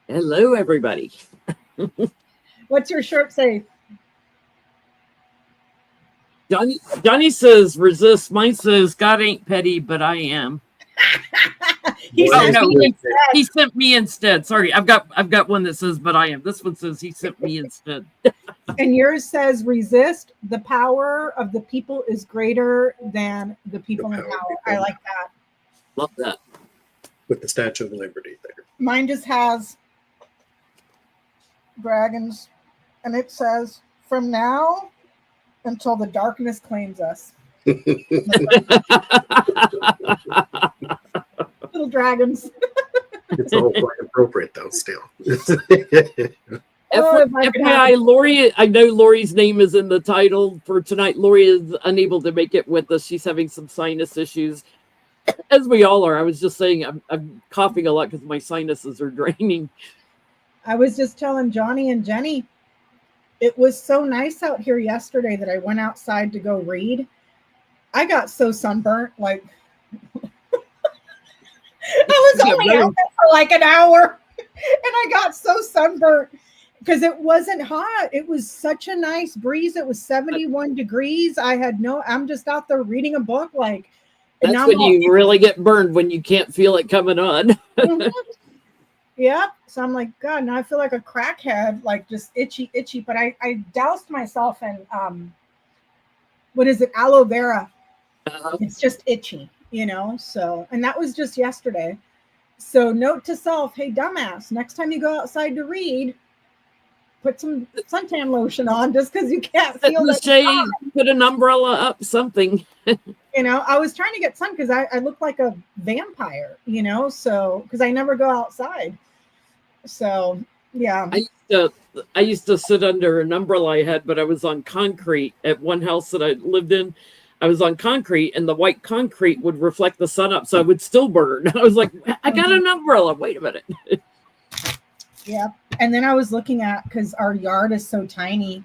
Hello, everybody. What's your shirt say? Johnny says resist. Mine says God ain't petty, but I am. He Oh sent no, me he sent me instead. Sorry, I've got one that says but I am. This one says he sent me instead. and yours says resist. The power of the people is greater than the people in power. I like that. Love that. With the Statue of Liberty there. Mine just has dragons, and it says from now until the darkness claims us. Little dragons. It's all quite appropriate though still. FYI, Lori, I know Lori's name is in the title for tonight. Lori is unable to make it with us. She's having some sinus issues, as we all are. I was just saying I'm coughing a lot because my sinuses are draining. I was just telling Johnny and Jenny, it was so nice out here yesterday that I went outside to go read. I got so sunburnt, like I was only out there for like an hour, and I got so sunburnt because it wasn't hot. It was such a nice breeze. It was 71 degrees. I'm just out there reading a book. Like, that's when you really get burned, when you can't feel it coming on. Mm-hmm. Yep. So I'm like, God, now I feel like a crackhead, like just itchy. But I doused myself in what is it? Aloe vera. It's just itchy, so, and that was just yesterday. So note to self, hey, dumbass, next time you go outside to read, put some suntan lotion on just because you can't feel the shade, put an umbrella up, something. I was trying to get sun because I look like a vampire, so because I never go outside. So yeah. I used to sit under an umbrella I had, but I was on concrete at one house that I lived in. I was on concrete, and the white concrete would reflect the sun up, so I would still burn. I was like, I got an umbrella. Wait a minute. Yeah. And then I was looking at, because our yard is so tiny,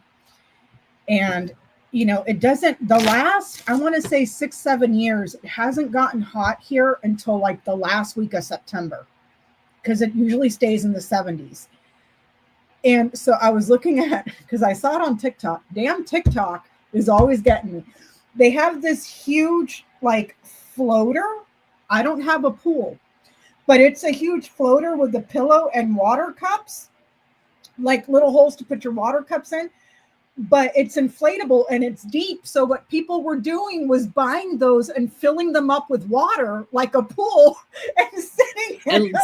and it doesn't, the last, I want to say 6-7 years, it hasn't gotten hot here until like the last week of September, because it usually stays in the 70s. And so I was looking at, because I saw it on TikTok. Damn, TikTok is always getting me. They have this huge like floater. I don't have a pool, but it's a huge floater with a pillow and water cups, like little holes to put your water cups in. But it's inflatable and it's deep. So what people were doing was buying those and filling them up with water like a pool and sitting in them.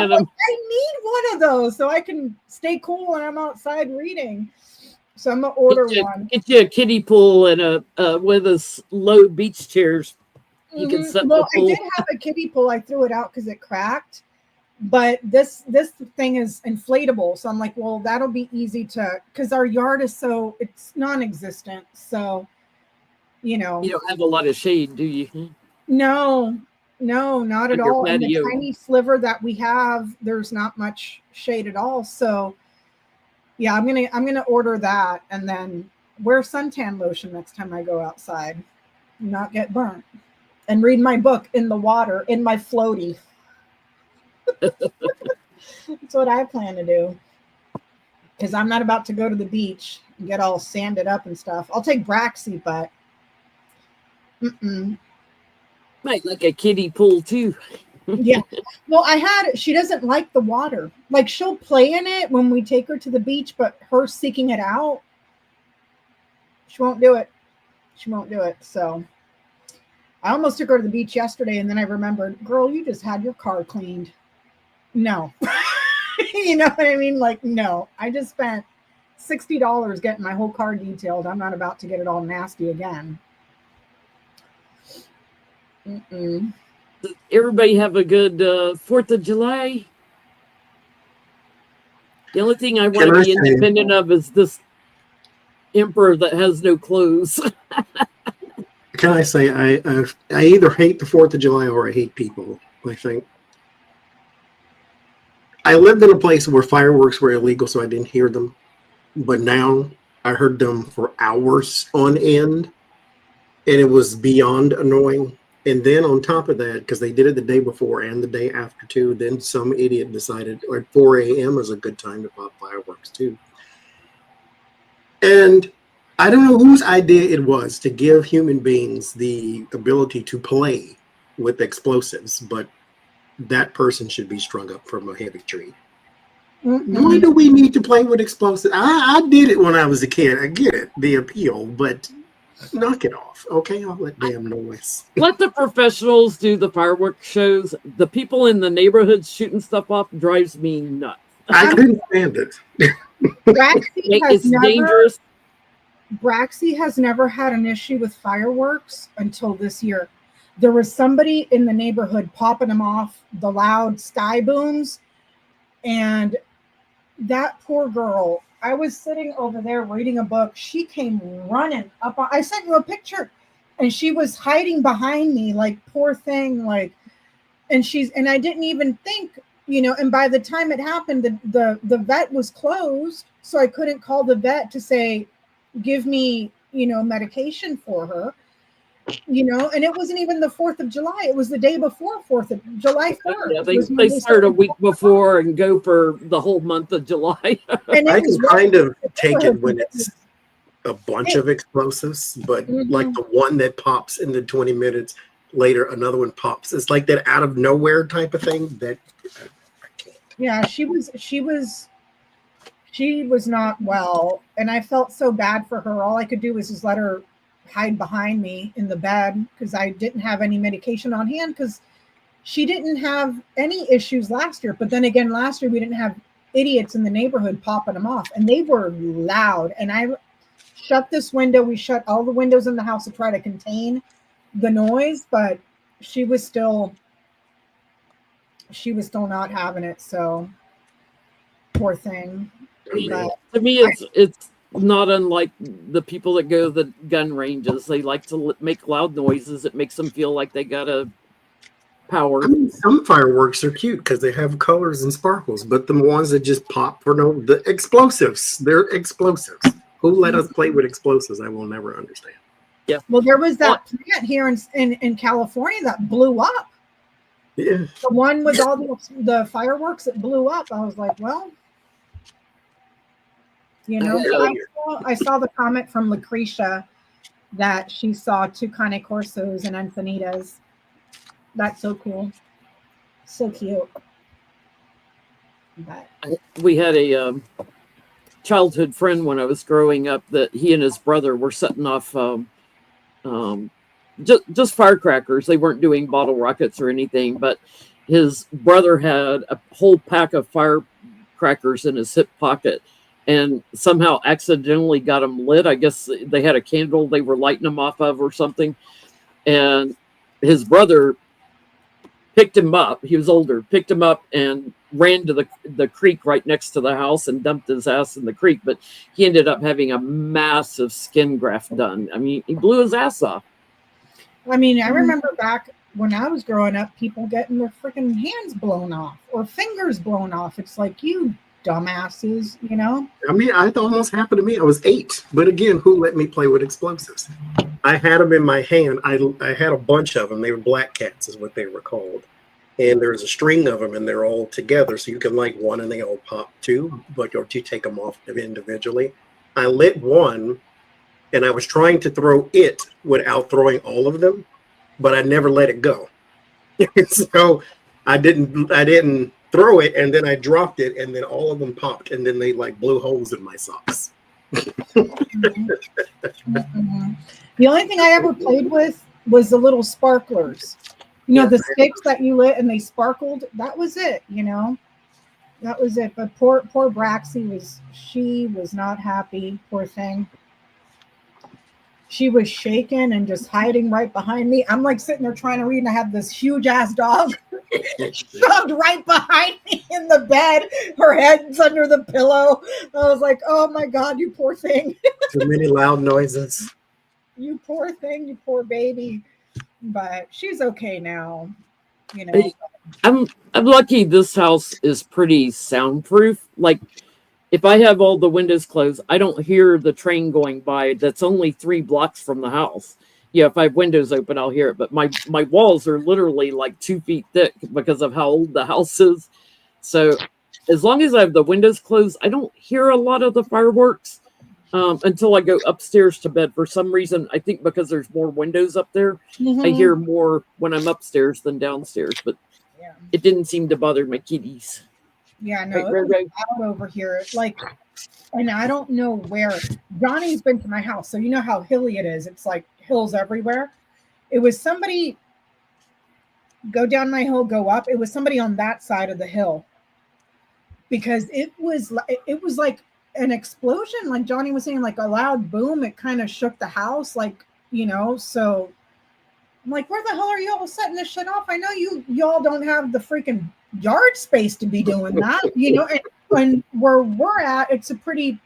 I need one of those so I can stay cool when I'm outside reading. So I'm gonna order one. Get you a kiddie pool and a with us low beach chairs. You can set the pool. I did have a kiddie pool. I threw it out because it cracked. But this thing is inflatable. So I'm like, well, that'll be easy because our yard is it's non-existent. So, You don't have a lot of shade, do you? No, not at all. And the tiny sliver that we have, there's not much shade at all. So yeah, I'm gonna order that and then wear suntan lotion next time I go outside, not get burnt, and read my book in the water in my floaty. That's what I plan to do, because I'm not about to go to the beach and get all sanded up and stuff. I'll take Braxy, but might like a kiddie pool too. Yeah. Well, she doesn't like the water. Like, she'll play in it when we take her to the beach, but her seeking it out, she won't do it. So I almost took her to the beach yesterday, and then I remembered, girl, you just had your car cleaned. No. You know what I mean? Like, no. I just spent $60 getting my whole car detailed. I'm not about to get it all nasty again. Everybody have a good 4th of July. The only thing I want to be independent of is this emperor that has no clothes. Can I say I either hate the 4th of July or I hate people, I think. I lived in a place where fireworks were illegal, so I didn't hear them. But now I heard them for hours on end, and it was beyond annoying. And then on top of that, because they did it the day before and the day after too, then some idiot decided, or 4 a.m. is a good time to pop fireworks too. And I don't know whose idea it was to give human beings the ability to play with explosives, but that person should be strung up from a heavy tree. Why do we need to play with explosives? I did it when I was a kid. I get it, the appeal, but knock it off, okay? All that damn noise. Let the professionals do the fireworks shows. The people in the neighborhoods shooting stuff off drives me nuts. I couldn't stand it. It's dangerous. Braxy has never had an issue with fireworks until this year. There was somebody in the neighborhood popping them off, the loud sky booms, and that poor girl, I was sitting over there reading a book. She came running up. I sent you a picture, and she was hiding behind me, like, poor thing, like, and I didn't even think, and by the time it happened, the vet was closed, so I couldn't call the vet to say, give me, medication for her, and it wasn't even the 4th of July. It was the day before July 4th. Yeah, they start a week before and go for the whole month of July. And I can kind of take it when it's a bunch of explosives, but like the one that pops in the 20 minutes later, another one pops. It's like that out of nowhere type of thing that I can't. Yeah, she was not well, and I felt so bad for her. All I could do was just let her hide behind me in the bed because I didn't have any medication on hand because she didn't have any issues last year. But then again, last year we didn't have idiots in the neighborhood popping them off, and they were loud. And I shut this window. We shut all the windows in the house to try to contain the noise, but she was still not having it. So poor thing. But to me, it's not unlike the people that go to the gun ranges. They like to make loud noises. It makes them feel like they got a power. I mean, some fireworks are cute because they have colors and sparkles, but the ones that just pop for the explosives, they're explosives. Who let us play with explosives? I will never understand. Yeah. Well, there was that plant here in California that blew up. Yeah. The one with all the fireworks that blew up. I was like, well, I saw the comment from Lucretia that she saw 2 Cane Corsos and Enfinitas. That's so cool. So cute. But We had a childhood friend when I was growing up that he and his brother were setting off just firecrackers. They weren't doing bottle rockets or anything, but his brother had a whole pack of firecrackers in his hip pocket and somehow accidentally got them lit. I guess they had a candle they were lighting them off of or something. And his brother picked him up. He was older, picked him up and ran to the creek right next to the house and dumped his ass in the creek. But he ended up having a massive skin graft done. I mean, he blew his ass off. I mean, I remember back when I was growing up, people getting their freaking hands blown off or fingers blown off. It's like, you dumbasses, I mean, it almost happened to me. I was 8, but again, who let me play with explosives? I had them in my hand. I had a bunch of them. They were black cats, is what they were called. And there's a string of them, and they're all together, so you can light one, and they all pop too. But or you take them off individually. I lit one, and I was trying to throw it without throwing all of them, but I never let it go. So I didn't throw it, and then I dropped it, and then all of them popped, and then they like blew holes in my socks. Mm-hmm. The only thing I ever played with was the little sparklers. The sticks that you lit and they sparkled. That was it, That was it. But poor Braxy was not happy, poor thing. She was shaking and just hiding right behind me. I'm like sitting there trying to read, and I have this huge ass dog shoved right behind me in the bed. Her head's under the pillow. I was like, oh my God, you poor thing. Too many loud noises. You poor thing, you poor baby. But she's okay now. I'm lucky this house is pretty soundproof. Like, if I have all the windows closed, I don't hear the train going by that's only 3 blocks from the house. Yeah, if I have windows open, I'll hear it. But my walls are literally like 2 feet thick because of how old the house is. So as long as I have the windows closed, I don't hear a lot of the fireworks until I go upstairs to bed. For some reason, I think because there's more windows up there, I hear more when I'm upstairs than downstairs. But it didn't seem to bother my kitties. Yeah, no, it was loud over here. Like, and I don't know where. Johnny's been to my house, so you know how hilly it is. It's like hills everywhere. It was somebody go down my hill, go up. It was somebody on that side of the hill, because it was like an explosion, like Johnny was saying, like a loud boom. It kind of shook the house, like, you know. So I'm like, where the hell are y'all setting this shit off? I know y'all don't have the freaking yard space to be doing that, you know. And where we're at, it's a pretty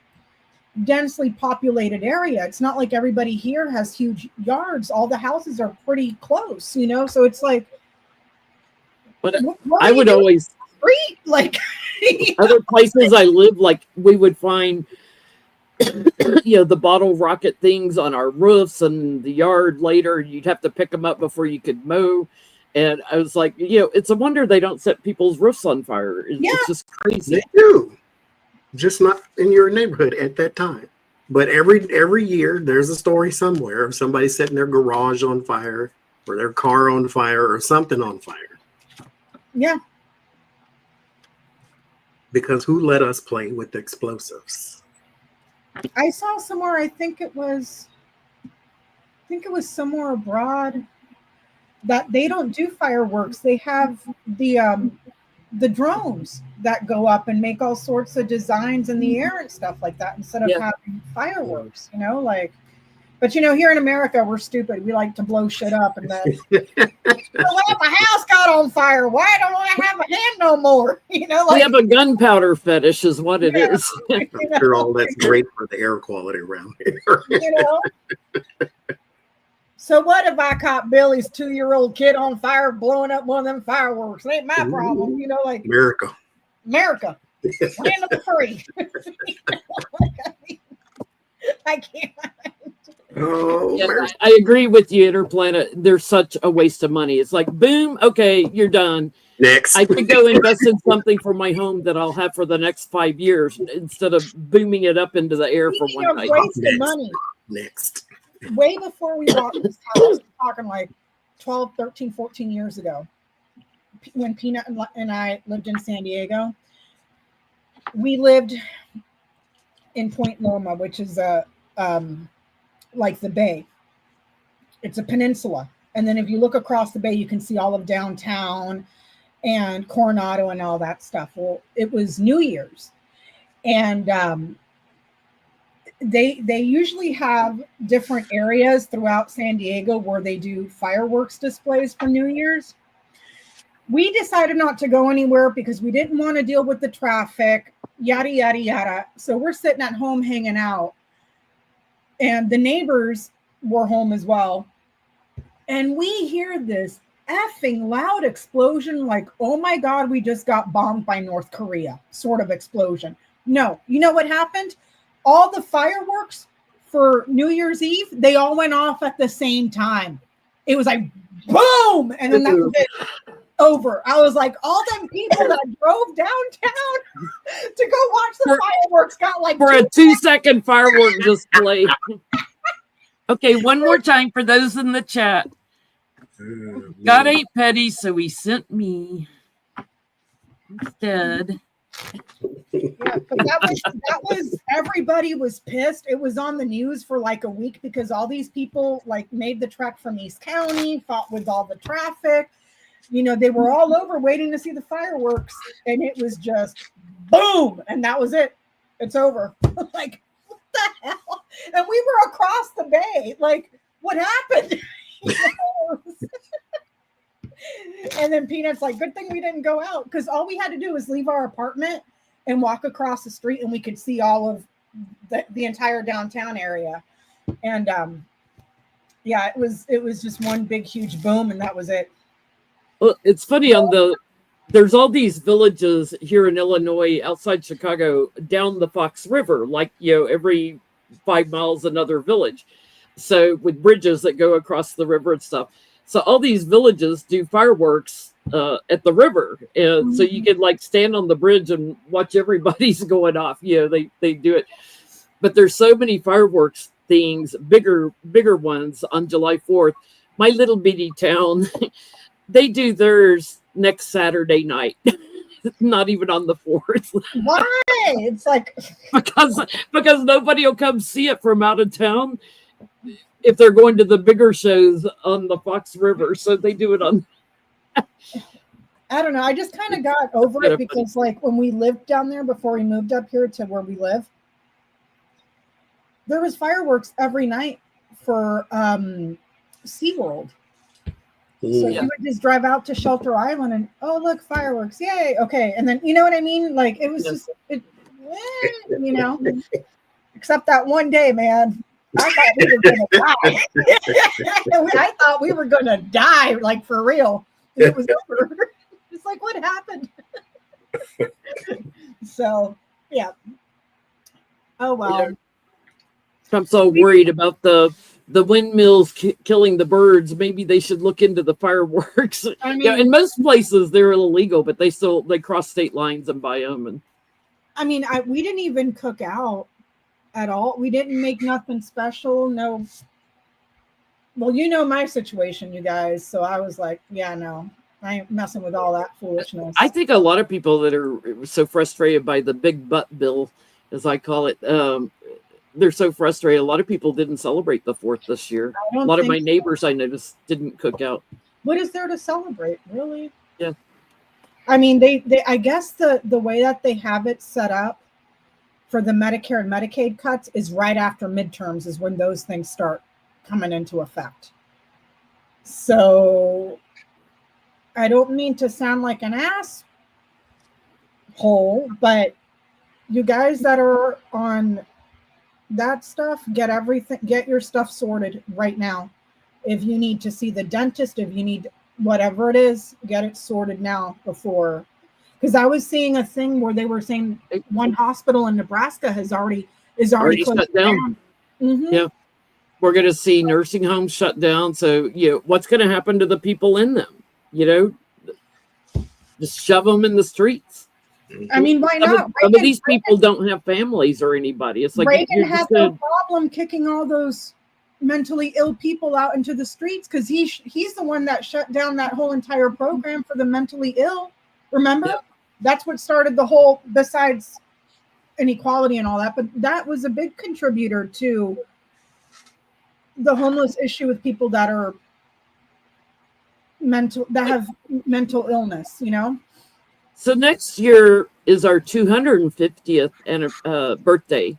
densely populated area. It's not like everybody here has huge yards. All the houses are pretty close, you know. So it's like, but I would always street, like other places I live, like we would find the bottle rocket things on our roofs and the yard later. You'd have to pick them up before you could mow. And I was like, it's a wonder they don't set people's roofs on fire. It's just crazy. They do, just not in your neighborhood at that time. But every year there's a story somewhere of somebody setting their garage on fire or their car on fire or something on fire. Yeah. Because who let us play with explosives? I saw somewhere, I think it was somewhere abroad, that they don't do fireworks. They have the drones that go up and make all sorts of designs in the air and stuff like that, instead of having fireworks, you know, like. But, you know, here in America, we're stupid. We like to blow shit up. And then, what if a house got on fire? Why don't I have a hand no more? You know, like, we have a gunpowder fetish is what it is. I'm sure all that's great for the air quality around here. You know? So what if I caught Billy's 2-year-old kid on fire blowing up one of them fireworks? It ain't my problem. You know, like, America. Land of the free. I can't. Oh, I agree with you, Interplanet. There's such a waste of money. It's like, boom, okay, you're done. Next. I could go invest in something for my home that I'll have for the next 5 years instead of booming it up into the air for one night. Waste of money. Next. Way before we bought this house, talking like 12, 13, 14 years ago, when Peanut and I lived in San Diego, we lived in Point Loma, which is like the bay. It's a peninsula. And then if you look across the bay, you can see all of downtown and Coronado and all that stuff. Well, it was New Year's. And they usually have different areas throughout San Diego where they do fireworks displays for New Year's. We decided not to go anywhere because we didn't want to deal with the traffic, yada, yada, yada. So we're sitting at home hanging out. And the neighbors were home as well. And we hear this effing loud explosion, like, oh my God, we just got bombed by North Korea, sort of explosion. No, you know what happened? All the fireworks for New Year's Eve, they all went off at the same time. It was like, boom! And then that was it. Over. I was like, all them people that drove downtown to go watch the fireworks got like for a 2-second firework display. Okay, one more time for those in the chat. God ain't petty, so he sent me instead. Yeah, but that was everybody was pissed. It was on the news for like a week because all these people like made the trek from East County, fought with all the traffic. You know, they were all over waiting to see the fireworks, and it was just boom, and that was it. It's over. Like, what the hell? And we were across the bay. Like, what happened? And then Peanut's like, good thing we didn't go out, because all we had to do was leave our apartment and walk across the street, and we could see all of the entire downtown area. And yeah, it was just one big huge boom, and that was it. Well, it's funny there's all these villages here in Illinois outside Chicago down the Fox River, like, every 5 miles another village. So with bridges that go across the river and stuff. So all these villages do fireworks at the river. And so you can like stand on the bridge and watch everybody's going off. You know, they do it. But there's so many fireworks things, bigger ones on July 4th. My little bitty town, they do theirs next Saturday night. Not even on the 4th. Why? It's like because nobody will come see it from out of town if they're going to the bigger shows on the Fox River. So they do it on. I don't know. I just kind of got over it because like when we lived down there before we moved up here to where we live, there was fireworks every night for SeaWorld. So you would just drive out to Shelter Island and, oh, look, fireworks. Yay. Okay. And then, you know what I mean? Like, it was just, you know, except that one day, man, I thought we were going to die. I thought we were going to die, like, for real. It was over. It's like, what happened? So, yeah. Oh, well. Yeah. I'm so worried about the windmills killing the birds. Maybe they should look into the fireworks. I mean, in most places they're illegal, but they cross state lines and buy them. And I mean, we didn't even cook out at all. We didn't make nothing special. No. Well, you know my situation, you guys. So I was like, yeah, no, I ain't messing with all that foolishness. I think a lot of people that are so frustrated by the big butt bill, as I call it, they're so frustrated. A lot of people didn't celebrate the 4th this year. A lot of my neighbors I noticed didn't cook out. What is there to celebrate, really? Yeah. I mean, they I guess the way that they have it set up for the Medicare and Medicaid cuts is right after midterms is when those things start coming into effect. So I don't mean to sound like an asshole, but you guys that are on that stuff, get your stuff sorted right now. If you need to see the dentist, if you need whatever it is, get it sorted now before. Because I was seeing a thing where they were saying one hospital in Nebraska is already shut down. Yeah, we're going to see nursing homes shut down. So what's going to happen to the people in them? Just shove them in the streets. I mean, why not? Some of these people don't have families or anybody. It's like Reagan had no problem kicking all those mentally ill people out into the streets because he's the one that shut down that whole entire program for the mentally ill. Remember? Yeah. That's what started the whole, besides inequality and all that, but that was a big contributor to the homeless issue with people that are have mental illness, you know? So next year is our 250th birthday,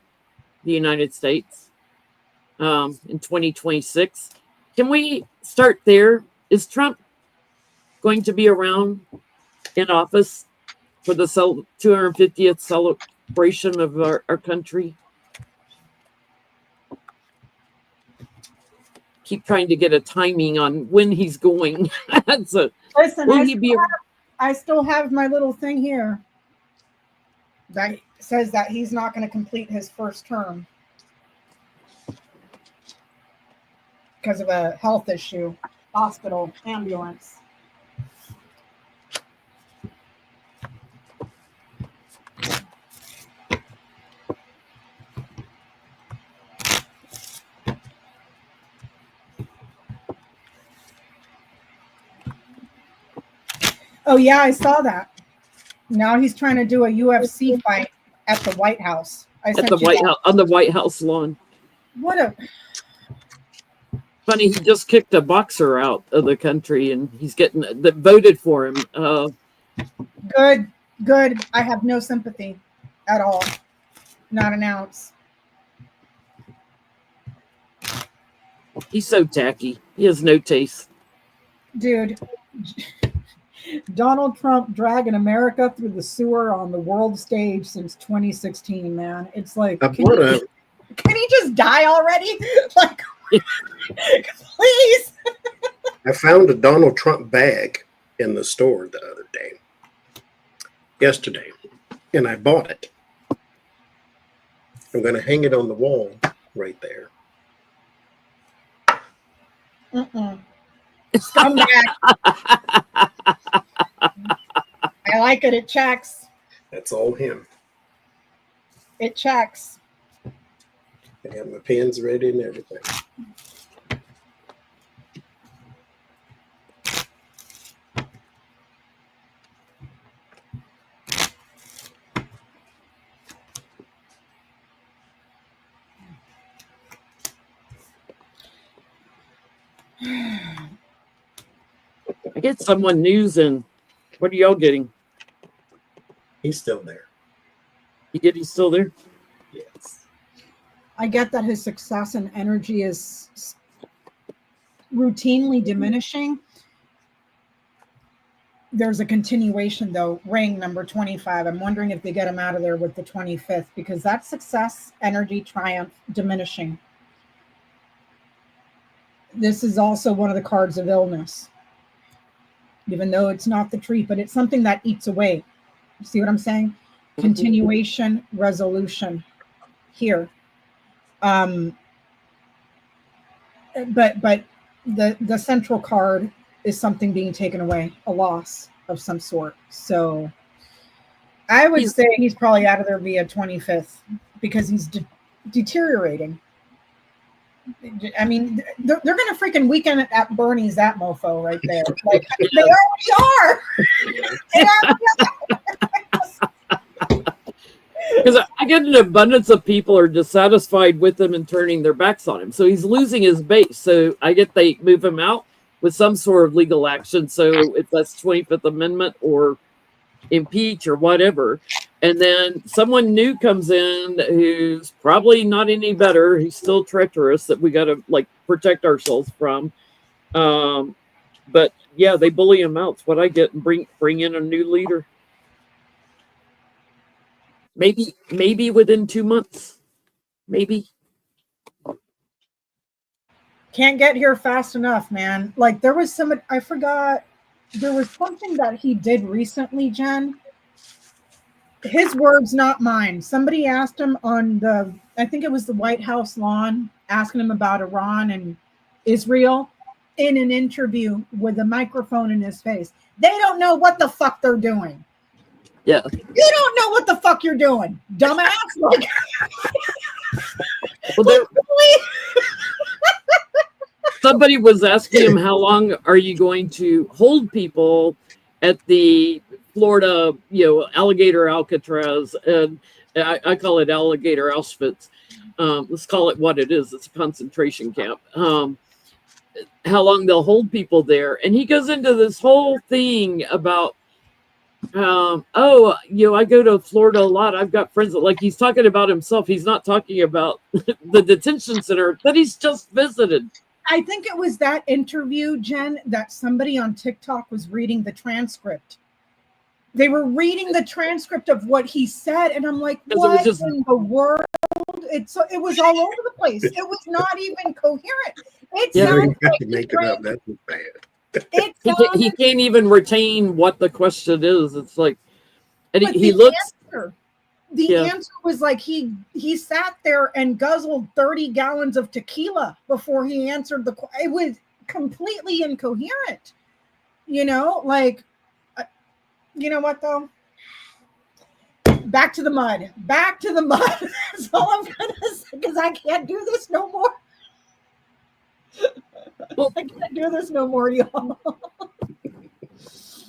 the United States, in 2026. Can we start there? Is Trump going to be around in office for the 250th celebration of our country? Keep trying to get a timing on when he's going. So, listen, I still have my little thing here that says that he's not going to complete his first term because of a health issue, hospital, ambulance. Oh, yeah, I saw that. Now he's trying to do a UFC fight at the White House. On the White House lawn. What a... Funny, he just kicked a boxer out of the country, and he's getting that voted for him. Good. I have no sympathy at all. Not an ounce. He's so tacky. He has no taste. Dude. Donald Trump dragging America through the sewer on the world stage since 2016, man. It's like, can he just die already? Like, please. I found a Donald Trump bag in the store the other day, yesterday, and I bought it. I'm going to hang it on the wall right there. Scumbag. I like it. It checks. That's all him. It checks. I got my pens ready and everything. I get someone news and what are y'all getting? He's still there. You get he's still there? Yes. I get that his success and energy is routinely diminishing. There's a continuation, though. Ring number 25. I'm wondering if they get him out of there with the 25th, because that's success, energy, triumph, diminishing. This is also one of the cards of illness, even though it's not the tree, but it's something that eats away. You see what I'm saying? Continuation, resolution here. But the central card is something being taken away, a loss of some sort. So I would say he's probably out of there via 25th, because he's deteriorating. I mean, they're going to freaking weekend at Bernie's, that mofo right there. Like, they already are. Because I get an abundance of people are dissatisfied with him and turning their backs on him. So he's losing his base. So I get they move him out with some sort of legal action. So if that's 25th Amendment or impeach or whatever. And then someone new comes in who's probably not any better. He's still treacherous that we got to like protect ourselves from. But yeah, they bully him out. It's what I get, and bring in a new leader. Maybe within 2 months. Maybe. Can't get here fast enough, man. Like, there was I forgot, there was something that he did recently, Jen. His words, not mine. Somebody asked him on I think it was the White House lawn, asking him about Iran and Israel in an interview with a microphone in his face. They don't know what the fuck they're doing. Yeah. You don't know what the fuck you're doing, dumbass. Like, well, somebody was asking him, how long are you going to hold people at the Florida, alligator Alcatraz, and I call it alligator Auschwitz. Let's call it what it is. It's a concentration camp. How long they'll hold people there. And he goes into this whole thing about, I go to Florida a lot. I've got friends like he's talking about himself. He's not talking about the detention center that he's just visited. I think it was that interview, Jen, that somebody on TikTok was reading the transcript. They were reading the transcript of what he said, and I'm like, what in the world? It was all over the place. It was not even coherent. It sounds like make it up. That's bad. He can't even retain what the question is. It's like, and he looks. The answer was like he sat there and guzzled 30 gallons of tequila before he answered the. It was completely incoherent. Like. You know what, though? Back to the mud. Back to the mud. That's all I'm going to say, because I can't do this no more. I can't do this no more, y'all.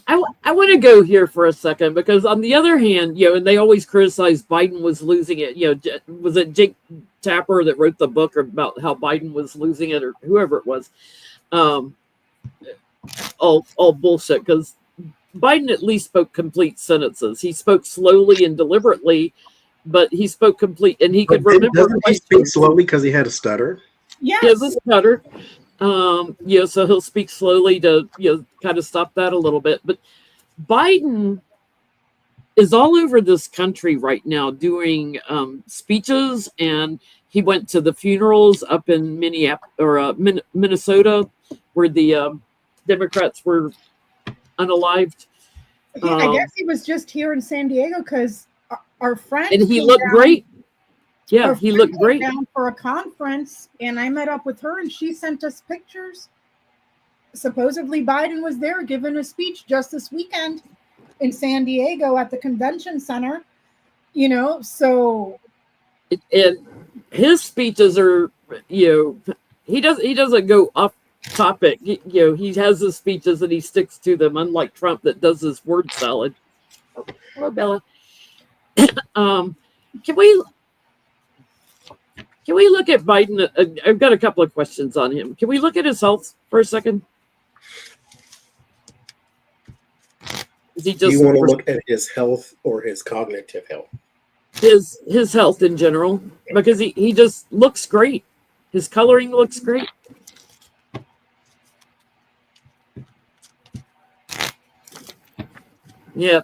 I want to go here for a second, because on the other hand, and they always criticize Biden was losing it. Was it Jake Tapper that wrote the book about how Biden was losing it, or whoever it was? All bullshit, because Biden at least spoke complete sentences. He spoke slowly and deliberately, but he spoke complete, and he could remember. Doesn't he speak slowly because he had a stutter? Yes. He has a stutter. So he'll speak slowly to kind of stop that a little bit. But Biden is all over this country right now doing speeches, and he went to the funerals up in Minnesota, where the Democrats were unalived. I guess he was just here in San Diego because our friend, and he looked great. Yeah, he looked great. Down for a conference, and I met up with her, and she sent us pictures. supposedly Biden was there giving a speech just this weekend in San Diego at the convention center, so. And his speeches are, he doesn't go off topic. He has his speeches and he sticks to them, unlike Trump that does his word salad. Oh, hello, Bella. Can we look at Biden? I've got a couple of questions on him. Can we look at his health for a second? Is he just? Do you want to look at his health or his cognitive health? His health in general, because he just looks great. His coloring looks great. Yeah.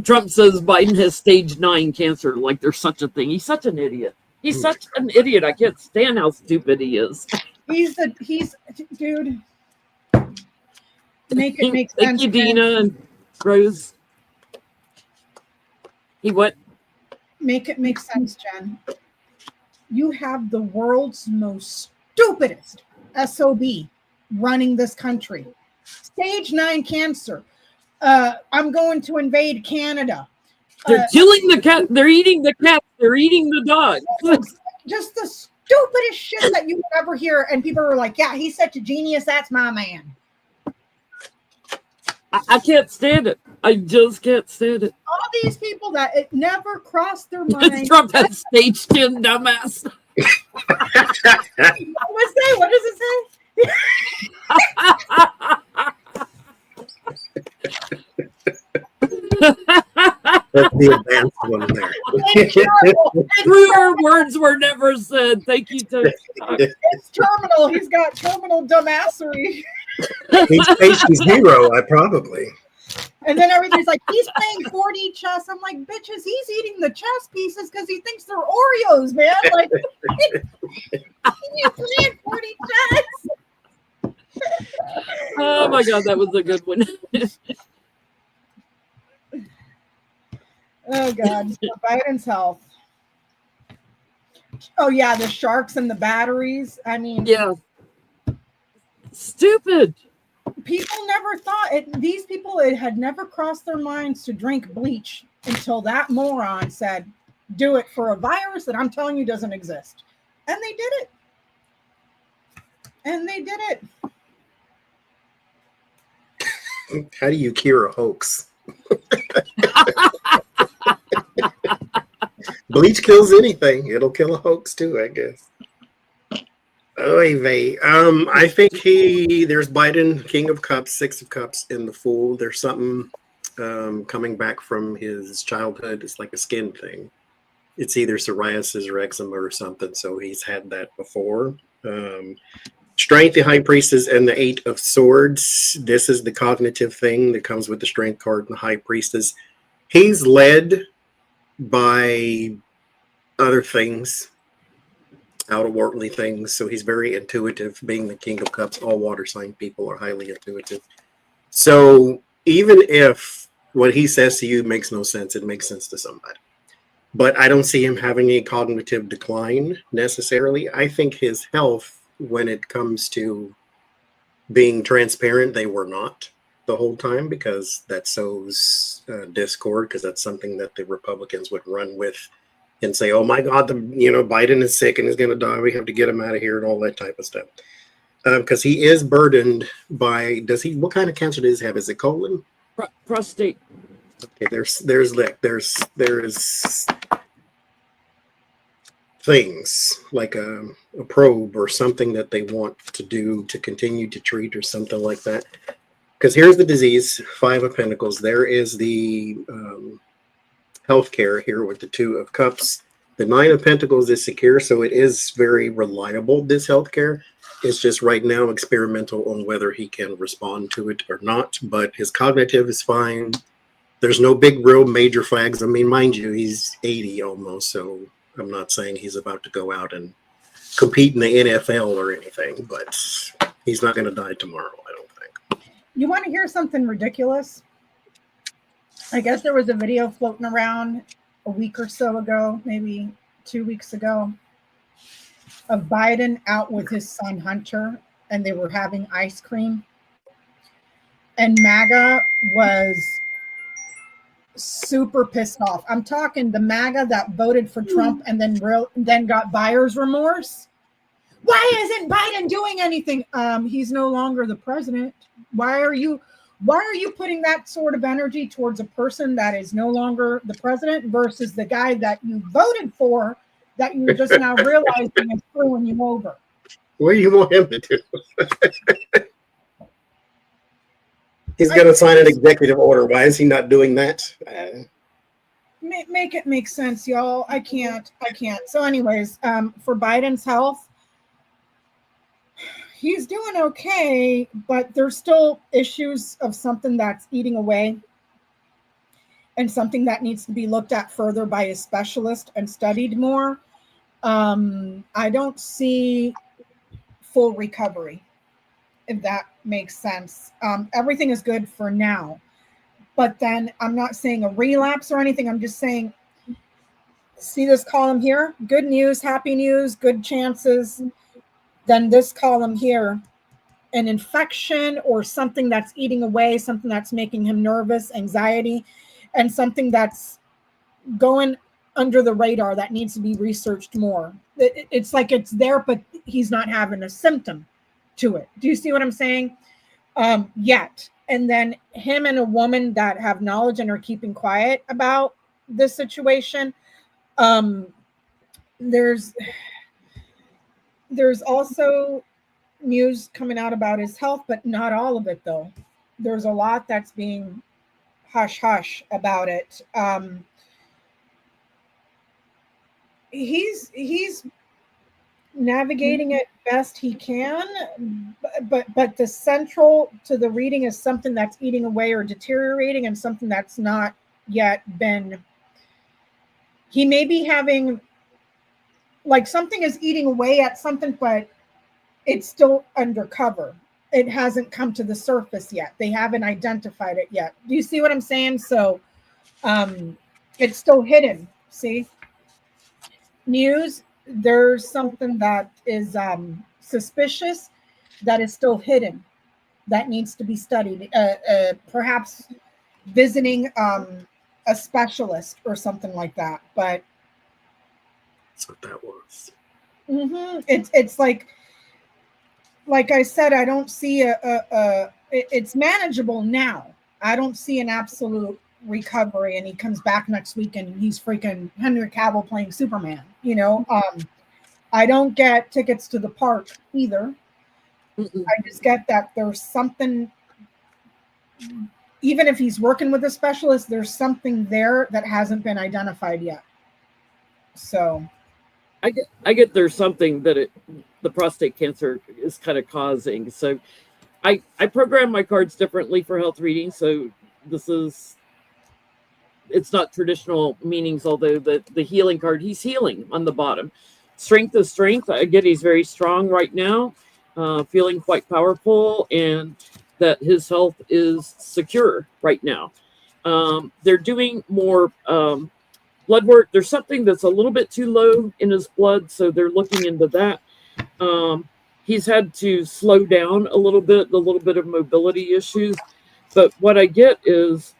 Trump says Biden has stage 9 cancer, like there's such a thing. He's such an idiot. He's such an idiot. I can't stand how stupid he is. He's dude. Make it make sense. Thank you, Dina and Rose. He what? Make it make sense, Jen. You have the world's most stupidest SOB running this country. Stage 9 cancer. I'm going to invade Canada. They're killing the cat. They're eating the cat. They're eating the dog. Just the stupidest shit that you would ever hear. And people are like, yeah, he's such a genius. That's my man. I can't stand it. I just can't stand it. All these people that it never crossed their mind. Trump has stage 10, dumbass. What does it say? That's the advanced one there. Truer words were never said. Thank you, Tony. It's terminal. He's got terminal dumbassery. He's Casey's hero, probably. And then everybody's like, he's playing 4D chess. I'm like, bitches, he's eating the chess pieces because he thinks they're Oreos, man. Like, you playing 4D chess? Oh my God, that was a good one. Oh God, so Biden's health. Oh yeah, the sharks and the batteries. I mean, yeah, stupid. People never thought it. These people, it had never crossed their minds to drink bleach until that moron said, "Do it for a virus that I'm telling you doesn't exist," and they did it. And they did it. How do you cure a hoax? Bleach kills anything. It'll kill a hoax too, I guess. Oy vey. I think there's Biden, King of Cups, 6 of Cups in the Fool. There's something coming back from his childhood. It's like a skin thing. It's either psoriasis or eczema or something. So he's had that before. Strength, the High Priestess, and the 8 of Swords. This is the cognitive thing that comes with the Strength card and the High Priestess. He's led by other things, out-of-worldly things. So he's very intuitive. Being the King of Cups, all water sign people are highly intuitive. So even if what he says to you makes no sense, it makes sense to somebody. But I don't see him having a cognitive decline necessarily. I think his health, when it comes to being transparent, they were not the whole time, because that sows discord, because that's something that the Republicans would run with and say, oh my God, Biden is sick and he's going to die. We have to get him out of here and all that type of stuff. Because he is burdened by, what kind of cancer does he have? Is it colon? Prostate. Okay, there's things like a probe or something that they want to do to continue to treat or something like that. Because here's the disease, 5 of Pentacles. There is the healthcare here with the 2 of Cups. The 9 of Pentacles is secure, so it is very reliable, this healthcare. It's just right now experimental on whether he can respond to it or not, but his cognitive is fine. There's no big, real major flags. I mean, mind you, he's 80 almost, so I'm not saying he's about to go out and compete in the NFL or anything, but he's not going to die tomorrow, I don't think. You want to hear something ridiculous? I guess there was a video floating around a week or so ago, maybe 2 weeks ago, of Biden out with his son Hunter and they were having ice cream. And MAGA was super pissed off. I'm talking the MAGA that voted for Trump and then got buyer's remorse. Why isn't Biden doing anything? He's no longer the president. Why are you putting that sort of energy towards a person that is no longer the president versus the guy that you voted for that you're just now realizing is screwing you over? What do you want him to do? He's going to sign an executive order. Why is he not doing that? Make it make sense, y'all. I can't. So anyways, for Biden's health, he's doing okay, but there's still issues of something that's eating away and something that needs to be looked at further by a specialist and studied more. I don't see full recovery, if that makes sense. Everything is good for now, but then I'm not saying a relapse or anything. I'm just saying, see this column here? Good news, happy news, good chances. Then this column here, an infection or something that's eating away, something that's making him nervous, anxiety, and something that's going under the radar that needs to be researched more. It's like it's there, but he's not having a symptom to it. Do you see what I'm saying? Yet. And then him and a woman that have knowledge and are keeping quiet about this situation. There's also news coming out about his health, but not all of it though. There's a lot that's being hush about it. He's navigating it best he can, but the central to the reading is something that's eating away or deteriorating, and something that's not yet been. He may be having, like, something is eating away at something, but it's still undercover. It hasn't come to the surface yet. They haven't identified it yet. Do you see what I'm saying? So it's still hidden. See? News, there's something that is suspicious that is still hidden, that needs to be studied. Perhaps visiting a specialist or something like that. But that's what that was. It's like I said, I don't see it's manageable now. I don't see an absolute recovery, and he comes back next week and he's freaking Henry Cavill playing Superman. I don't get tickets to the park either. I just get that there's something, even if he's working with a specialist, there's something there that hasn't been identified yet. So I get there's something that the prostate cancer is kind of causing. So I program my cards differently for health readings. So it's not traditional meanings, although the healing card, he's healing on the bottom. Strength is strength. I get he's very strong right now, feeling quite powerful, and that his health is secure right now. They're doing more blood work. There's something that's a little bit too low in his blood, so they're looking into that. He's had to slow down a little bit of mobility issues. But what I get is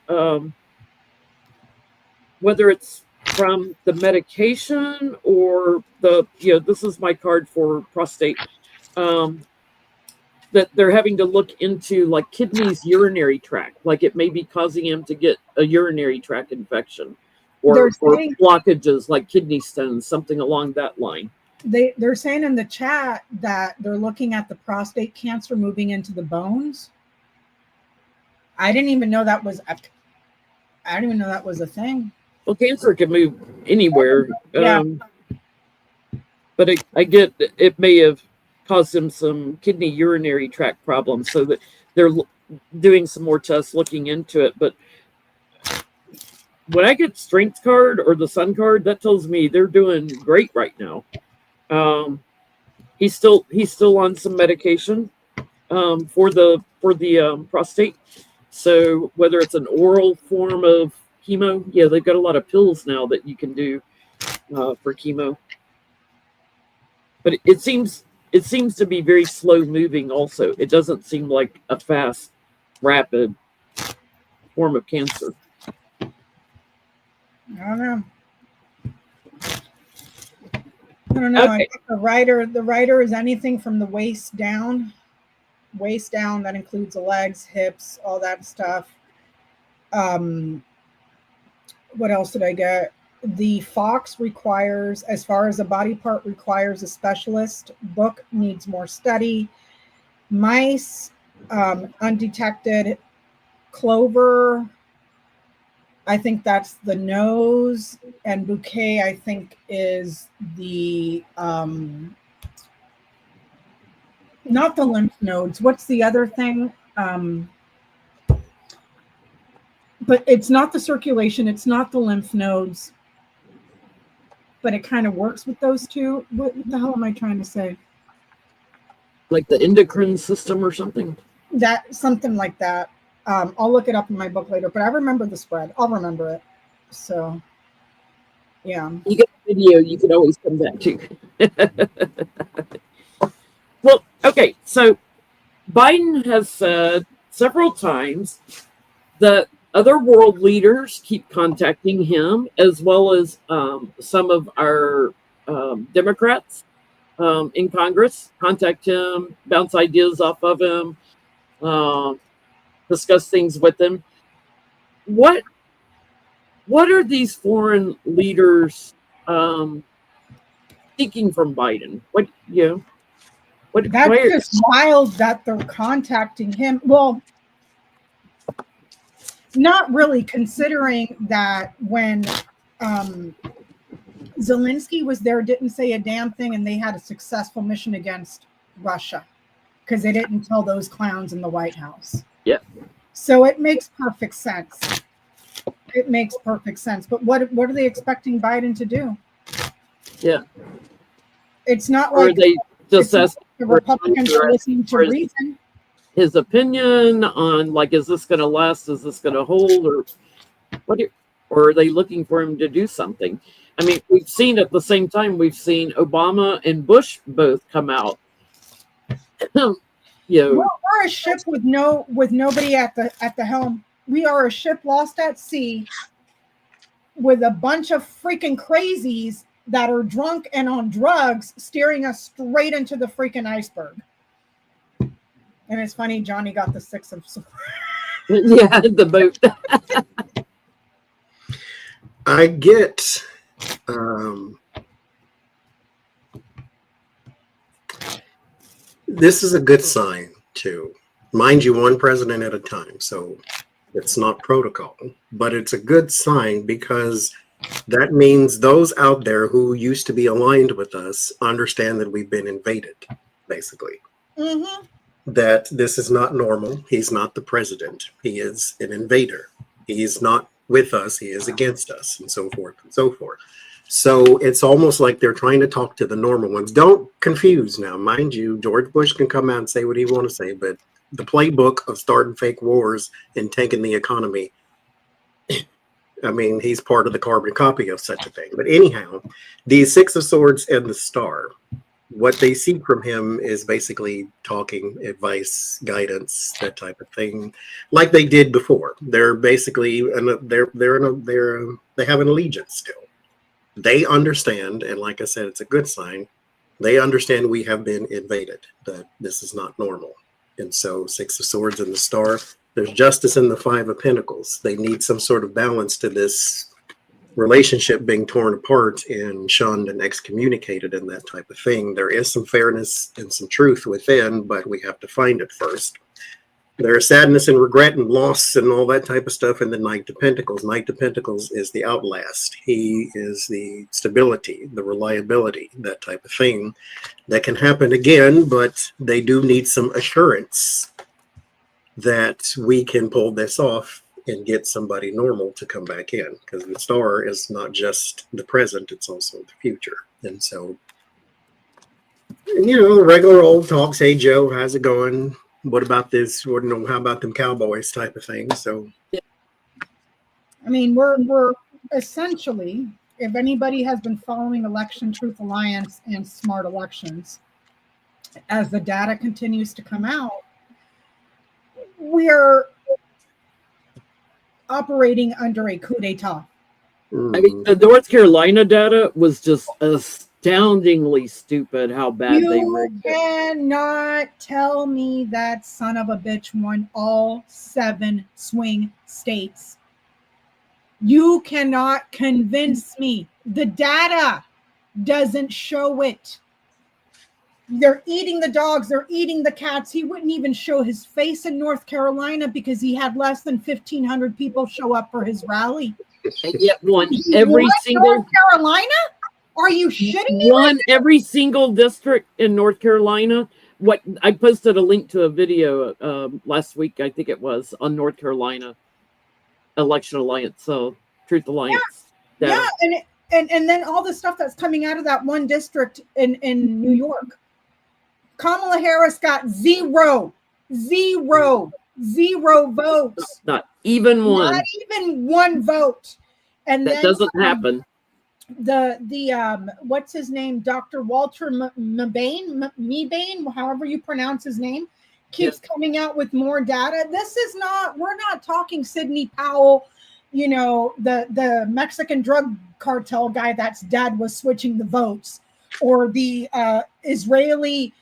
whether it's from the medication or this is my card for prostate, that they're having to look into like kidneys, urinary tract, like it may be causing him to get a urinary tract infection or blockages like kidney stones, something along that line. They're saying in the chat that they're looking at the prostate cancer moving into the bones. I didn't even know that was a thing. Well, cancer can move anywhere. Yeah. But I get it may have caused him some kidney urinary tract problems, so that they're doing some more tests looking into it. But when I get strength card or the sun card, that tells me they're doing great right now. He's still on some medication for the prostate. So whether it's an oral form of chemo, they've got a lot of pills now that you can do for chemo. But it seems it seems to be very slow moving also. It doesn't seem like a fast, rapid form of cancer. I don't know. I don't know. Okay. I think the writer is anything from the waist down. Waist down, that includes the legs, hips, all that stuff. What else did I get? The fox requires, as far as a body part, requires a specialist. Book needs more study. Mice, undetected. Clover, I think that's the nose. And bouquet, I think, is the not the lymph nodes. What's the other thing? But it's not the circulation. It's not the lymph nodes. But it kind of works with those two. What the hell am I trying to say? Like the endocrine system or something? That, something like that. I'll look it up in my book later, but I remember the spread. I'll remember it. So, yeah. You get a video you can always come back to. Well, okay, so Biden has said several times that other world leaders keep contacting him, as well as some of our Democrats in Congress contact him, bounce ideas off of him, discuss things with him. What are these foreign leaders seeking from Biden? That's just wild that they're contacting him. Well, not really, considering that when Zelensky was there, didn't say a damn thing, and they had a successful mission against Russia because they didn't tell those clowns in the White House. Yeah. So it makes perfect sense. It makes perfect sense. But what are they expecting Biden to do? Yeah. It's not or like they just ask the Republicans are listening to reason. His opinion on, like, is this going to last? Is this going to hold? Or or are they looking for him to do something? I mean, we've seen at the same time, we've seen Obama and Bush both come out. We're a ship with nobody at the helm. We are a ship lost at sea with a bunch of freaking crazies that are drunk and on drugs steering us straight into the freaking iceberg. And it's funny, Johnny got the six of swords. Yeah, the boat. I get this is a good sign too. Mind you, one president at a time, so it's not protocol, but it's a good sign because that means those out there who used to be aligned with us understand that we've been invaded, basically. Mm-hmm. That this is not normal. He's not the president. He is an invader. He is not with us. He is against us, and so forth and so forth. So it's almost like they're trying to talk to the normal ones. Don't confuse now. Mind you, George Bush can come out and say what he want to say, but the playbook of starting fake wars and tanking the economy, I mean, he's part of the carbon copy of such a thing. But anyhow, the Six of Swords and the Star, what they seek from him is basically talking, advice, guidance, that type of thing, like they did before. They're basically, they have an allegiance still. They understand, and like I said, it's a good sign. They understand we have been invaded, that this is not normal. And so Six of Swords and the Star, there's justice in the Five of Pentacles. They need some sort of balance to this relationship being torn apart and shunned and excommunicated and that type of thing. There is some fairness and some truth within, but we have to find it first. There is sadness and regret and loss and all that type of stuff in the Knight of Pentacles. Knight of Pentacles is the outlast. He is the stability, the reliability, that type of thing. That can happen again, but they do need some assurance that we can pull this off and get somebody normal to come back in, because the Star is not just the present, it's also the future. And so, the regular old talks, hey Joe, how's it going? What about this? How about them Cowboys type of thing? So, I mean, we're essentially, if anybody has been following Election Truth Alliance and Smart Elections, as the data continues to come out, we're operating under a coup d'etat. I mean, the North Carolina data was just astoundingly stupid how bad they You rigged it. cannot tell me that son of a bitch won all 7 swing states. You cannot convince me. The data doesn't show it. They're eating the dogs. They're eating the cats. He wouldn't even show his face in North Carolina because he had less than 1,500 people show up for his rally. And yet won every single North Carolina? Are you shitting me? Won every single district in North Carolina. What I posted a link to a video last week, I think it was, on North Carolina Election Alliance, so Truth Alliance. Yeah, and then all the stuff that's coming out of that one district in New York. Kamala Harris got zero votes. Not even one. Not even one vote. And that then, doesn't happen. The what's his name? Dr. Walter Mebane, however you pronounce his name, keeps coming out with more data. We're not talking Sidney Powell, you know, the Mexican drug cartel guy that's dad was switching the votes, or the Israeli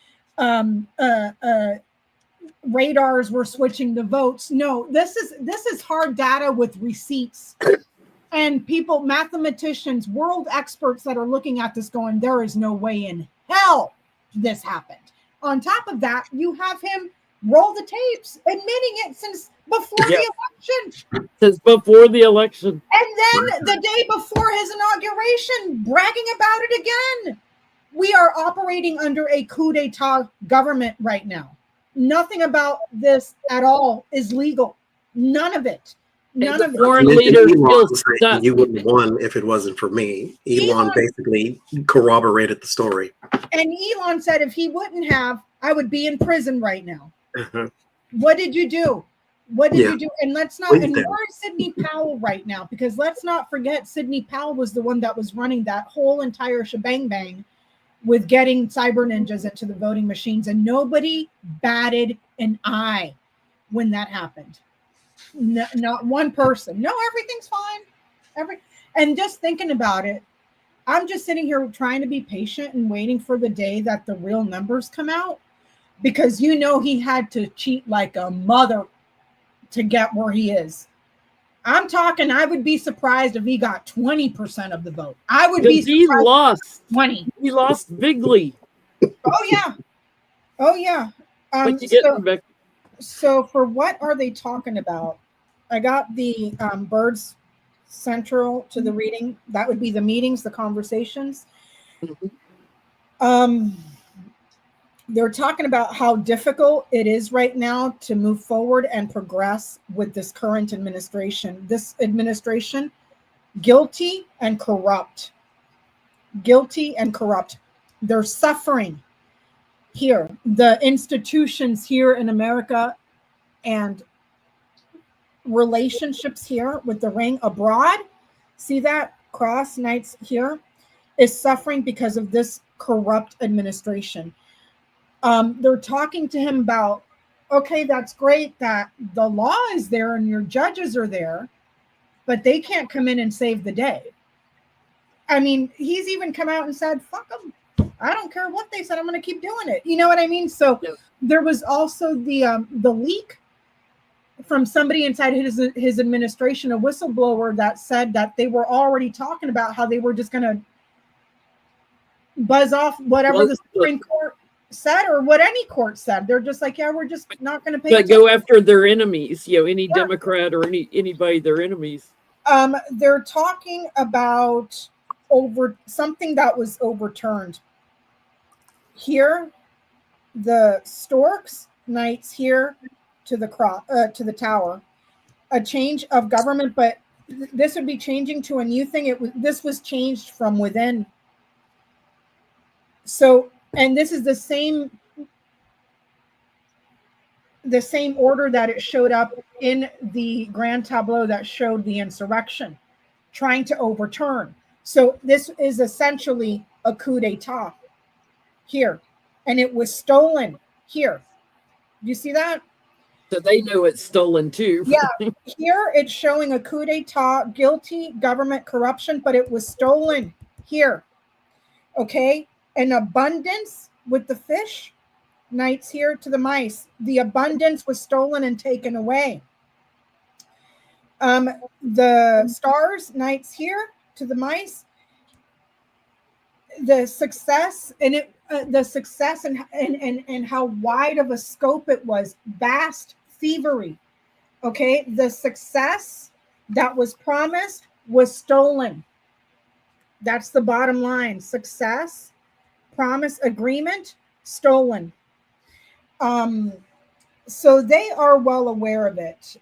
radars were switching the votes. No, this is hard data with receipts. And people, mathematicians, world experts that are looking at this going, there is no way in hell this happened. On top of that, you have him roll the tapes, admitting it since before the election. Since before the election. And then the day before his inauguration, bragging about it again. We are operating under a coup d'etat government right now. Nothing about this at all is legal. None of it. None of foreign it. leaders you wouldn't have won if it wasn't for me. Elon basically corroborated the story. And Elon said if he wouldn't have, I would be in prison right now. Uh-huh. What did you do? What did you do? And let's not, and where is Sidney Powell right now? Because let's not forget Sidney Powell was the one that was running that whole entire shebang bang with getting cyber ninjas into the voting machines. And nobody batted an eye when that happened. No, not one person. No, everything's fine. And just thinking about it, I'm just sitting here trying to be patient and waiting for the day that the real numbers come out, because you know he had to cheat like a mother to get where he is. I'm talking, I would be surprised if he got 20% of the vote. I would be surprised. He lost 20. He lost bigly. Oh yeah. Oh yeah. So for what are they talking about? I got the birds central to the reading. That would be the meetings, the conversations. Mm-hmm. They're talking about how difficult it is right now to move forward and progress with this current administration. This administration, guilty and corrupt. Guilty and corrupt. They're suffering here. The institutions here in America and relationships here with the ring abroad, see that cross knights here, is suffering because of this corrupt administration. They're talking to him about, okay, that's great that the law is there and your judges are there, but they can't come in and save the day. I mean, he's even come out and said, fuck them. I don't care what they said. I'm going to keep doing it. You know what I mean? So there was also the leak from somebody inside his administration, a whistleblower that said that they were already talking about how they were just going to buzz off whatever the Supreme Court said or what any court said. They're just like, yeah, we're just not going to pay attention. Go after their enemies, any Democrat or anybody their enemies. They're talking about something that was overturned. Here, the Storks Knights here to the tower, a change of government, but this would be changing to a new thing. This was changed from within. So, and this is the same order that it showed up in the grand tableau that showed the insurrection, trying to overturn. So this is essentially a coup d'etat here. and it was stolen here. You see that? So they know it's stolen too. Yeah, here it's showing a coup d'etat, guilty government corruption, but it was stolen here. Okay, an abundance with the fish, knights here to the mice. The abundance was stolen and taken away. The stars, knights here to the mice. The success and the success and how wide of a scope it was, vast thievery. Okay, the success that was promised was stolen. That's the bottom line. Success, promise, agreement, stolen. So they are well aware of it.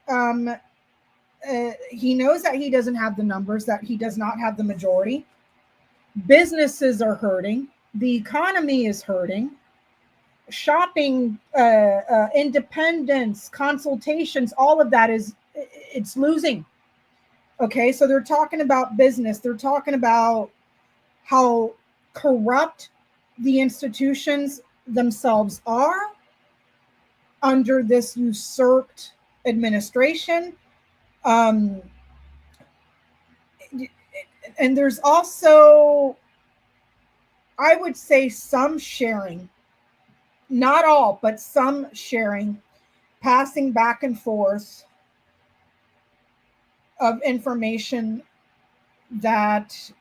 He knows that he doesn't have the numbers, that he does not have the majority. Businesses are hurting. The economy is hurting. Shopping, independence, consultations, all of that it's losing. Okay, so they're talking about business. They're talking about how corrupt the institutions themselves are under this usurped administration. And there's also, I would say, some sharing, not all, but some sharing, passing back and forth of information that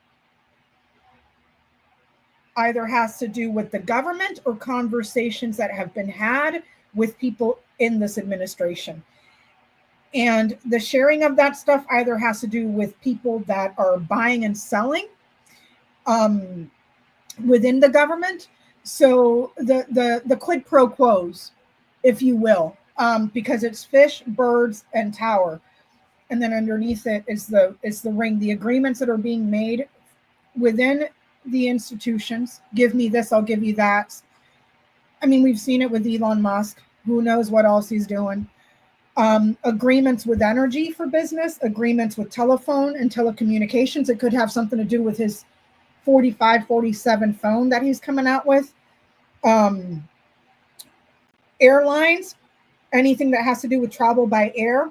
either has to do with the government or conversations that have been had with people in this administration. And the sharing of that stuff either has to do with people that are buying and selling within the government. So the quid pro quos, if you will, because it's fish, birds, and tower. And then underneath it is the ring, the agreements that are being made within the institutions. Give me this, I'll give you that. I mean, we've seen it with Elon Musk. Who knows what else he's doing? Agreements with energy for business, agreements with telephone and telecommunications. It could have something to do with his 45, 47 phone that he's coming out with. Airlines, anything that has to do with travel by air.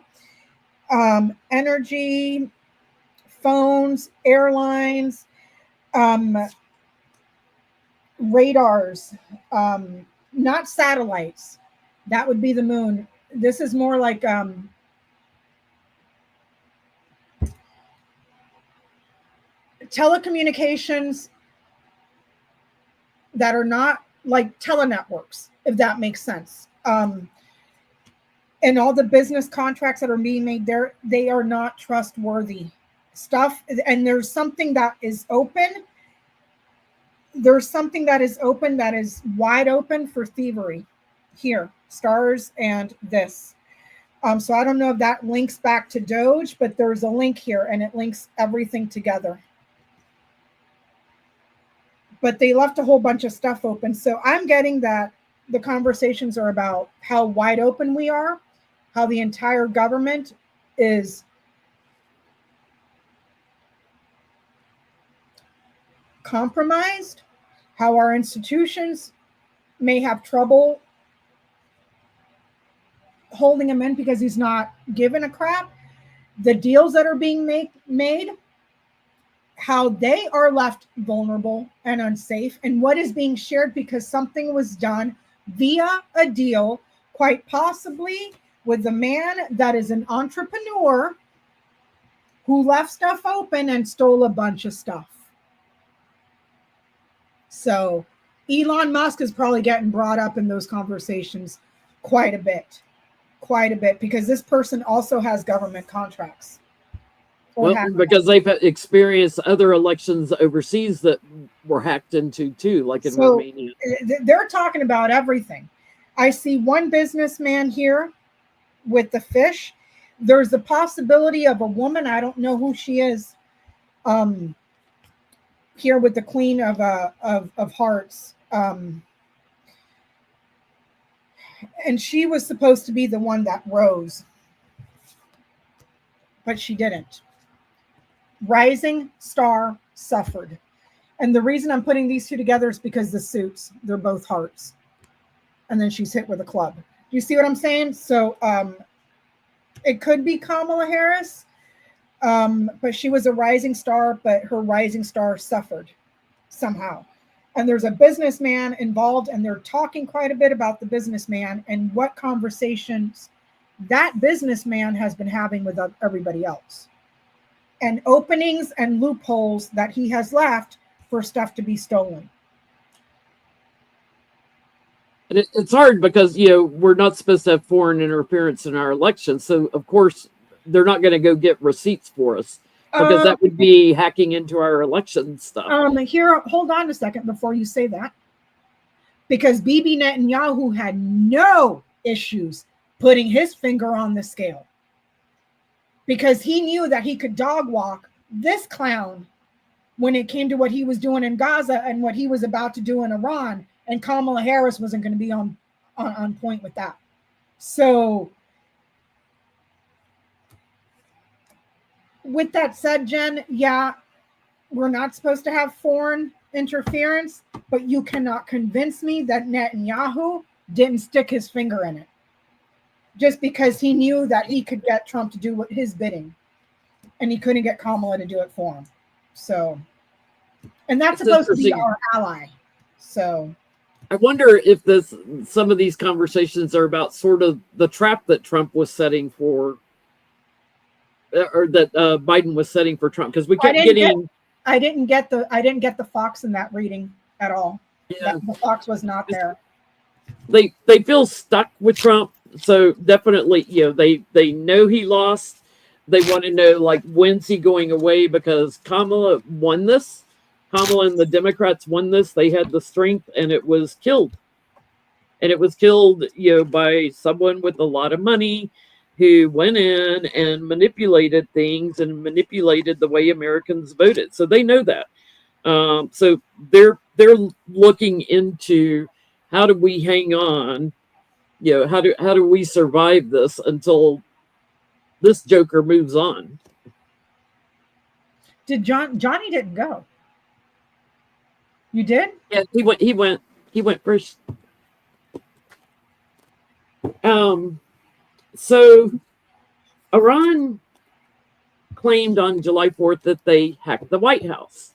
Energy, phones, airlines, radars, not satellites. That would be the moon. This is more like telecommunications that are not like telenetworks, if that makes sense. And all the business contracts that are being made there, they are not trustworthy stuff. And there's something that is open. There's something that is open, that is wide open for thievery here, stars and this. So I don't know if that links back to Doge, but there's a link here and it links everything together. But they left a whole bunch of stuff open. So I'm getting that the conversations are about how wide open we are, how the entire government is compromised, how our institutions may have trouble holding him in because he's not given a crap. The deals that are being made, how they are left vulnerable and unsafe, and what is being shared because something was done via a deal, quite possibly with the man that is an entrepreneur who left stuff open and stole a bunch of stuff. So Elon Musk is probably getting brought up in those conversations quite a bit, because this person also has government contracts. Well, because they've experienced other elections overseas that were hacked into too, like in Romania. They're talking about everything. I see one businessman here with the fish. There's the possibility of a woman, I don't know who she is, here with the Queen of Hearts. And she was supposed to be the one that rose, but she didn't. Rising star suffered. And the reason I'm putting these two together is because the suits, they're both hearts. and then she's hit with a club. Do you see what I'm saying? So it could be Kamala Harris, but she was a rising star, but her rising star suffered somehow. And there's a businessman involved, and they're talking quite a bit about the businessman and what conversations that businessman has been having with everybody else, and openings and loopholes that he has left for stuff to be stolen. And it's hard because, we're not supposed to have foreign interference in our elections. So, of course, they're not going to go get receipts for us, because that would be hacking into our election stuff. Here, hold on a second before you say that. Because Bibi Netanyahu had no issues putting his finger on the scale. Because he knew that he could dog walk this clown when it came to what he was doing in Gaza and what he was about to do in Iran. And Kamala Harris wasn't going to be on point with that. So, with that said, Jen, yeah, we're not supposed to have foreign interference, but you cannot convince me that Netanyahu didn't stick his finger in it just because he knew that he could get Trump to do his bidding, and he couldn't get Kamala to do it for him. So, and that's supposed to be our ally. So, I wonder if some of these conversations are about sort of the trap that Trump was setting for, or that Biden was setting for Trump, because we kept getting. I didn't get the Fox in that reading at all. Yeah. The Fox was not there. They feel stuck with Trump, so definitely, they know he lost. They want to know, like, when's he going away, because Kamala won this. Kamala and the Democrats won this. They had the strength, and it was killed. And it was killed, by someone with a lot of money who went in and manipulated things and manipulated the way Americans voted. So they know that. So they're looking into, how do we hang on? How do we survive this until this joker moves on? Did Johnny didn't go? You did? Yeah, he went first. So Iran claimed on July 4th that they hacked the White House.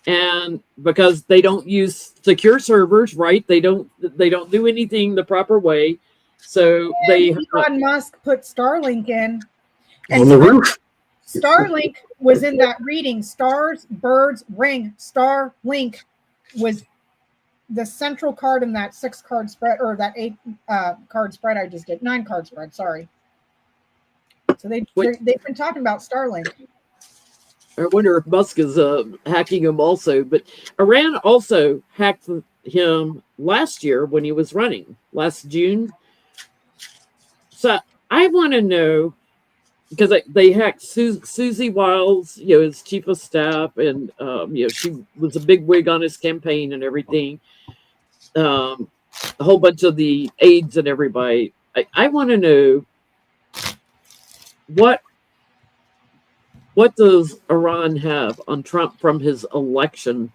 And because they don't use secure servers, right? They don't do anything the proper way. So Elon Musk put Starlink in. On the roof. Starlink was in that reading. Stars, birds, ring. Starlink was the central card in that 6-card spread, or that 8-card spread I just did. 9-card spread, sorry. So they've been talking about Starlink. I wonder if Musk is hacking him also. But Iran also hacked him last year when he was running, last June. So I want to know, because they hacked Susie Wiles, his chief of staff, and she was a big wig on his campaign and everything. A whole bunch of the aides and everybody. I want to know what does Iran have on Trump from his election,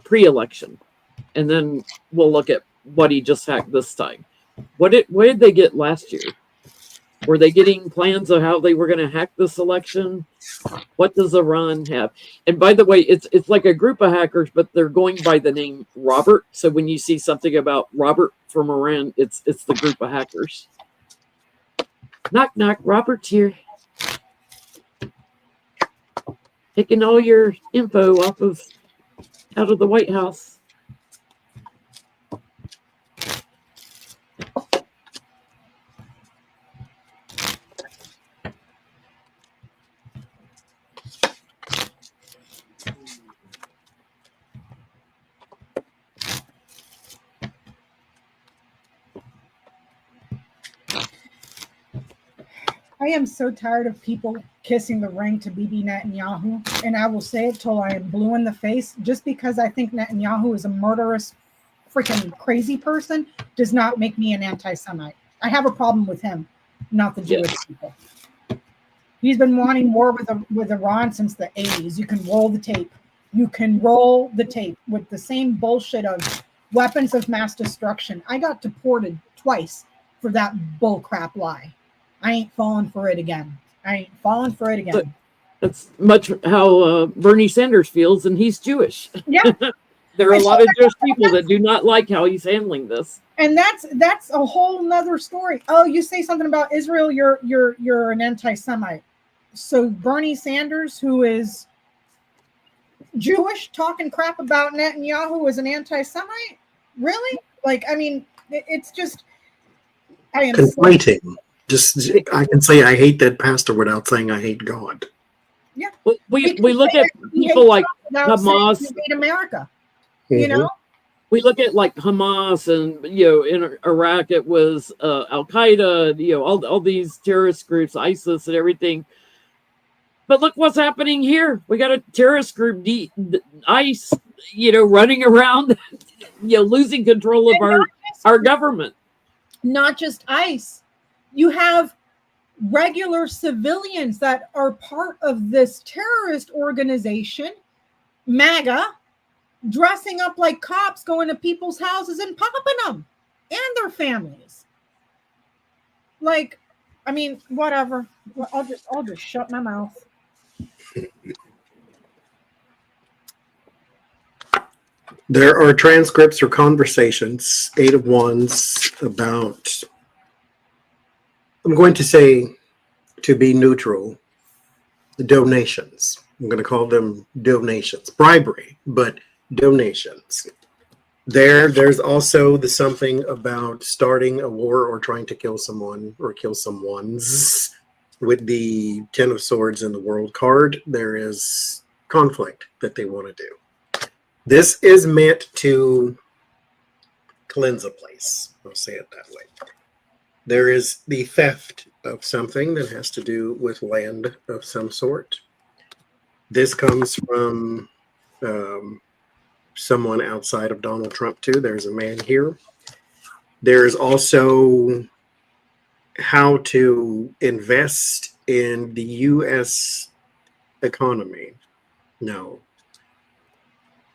pre-election, and then we'll look at what he just hacked this time. What did they get last year? Were they getting plans of how they were going to hack this election? What does Iran have? And by the way, it's like a group of hackers, but they're going by the name Robert. So when you see something about Robert from Iran, it's the group of hackers. Knock, knock, Robert's here. Taking all your info out of the White House. I am so tired of people kissing the ring to Bibi Netanyahu, and I will say it till I am blue in the face. Just because I think Netanyahu is a murderous, freaking crazy person does not make me an anti-Semite. I have a problem with him, not the Jewish people. He's been wanting war with Iran since the 80s. You can roll the tape. You can roll the tape with the same bullshit of weapons of mass destruction. I got deported twice for that bullcrap lie. I ain't falling for it again. But that's much how Bernie Sanders feels, and he's Jewish. Yeah. There are a lot of Jewish people that do not like how he's handling this. And that's a whole nother story. Oh, you say something about Israel, you're an anti-Semite. So Bernie Sanders, who is Jewish, talking crap about Netanyahu as an anti-Semite? Really? Like, I mean, it's just, I am conflating. Just, I can say I hate that pastor without saying I hate God. Yeah. We look at people like Hamas. Hate America. Mm-hmm. You know? We look at like Hamas, and in Iraq it was Al Qaeda, all these terrorist groups, ISIS and everything. But look what's happening here. We got a terrorist group, ICE, running around, losing control of our government. Not just ICE. You have regular civilians that are part of this terrorist organization, MAGA, dressing up like cops, going to people's houses and popping them and their families. Like, I mean, whatever. I'll just shut my mouth. There are transcripts or conversations, 8 of ones, about, I'm going to say, to be neutral, donations. I'm going to call them donations. Bribery, but donations. There's also the something about starting a war or trying to kill someone or kill someone's. With the 10 of Swords in the World card, there is conflict that they want to do. This is meant to cleanse a place. I'll say it that way. There is the theft of something that has to do with land of some sort. This comes from someone outside of Donald Trump, too. There's a man here. There's also how to invest in the U.S. economy. No.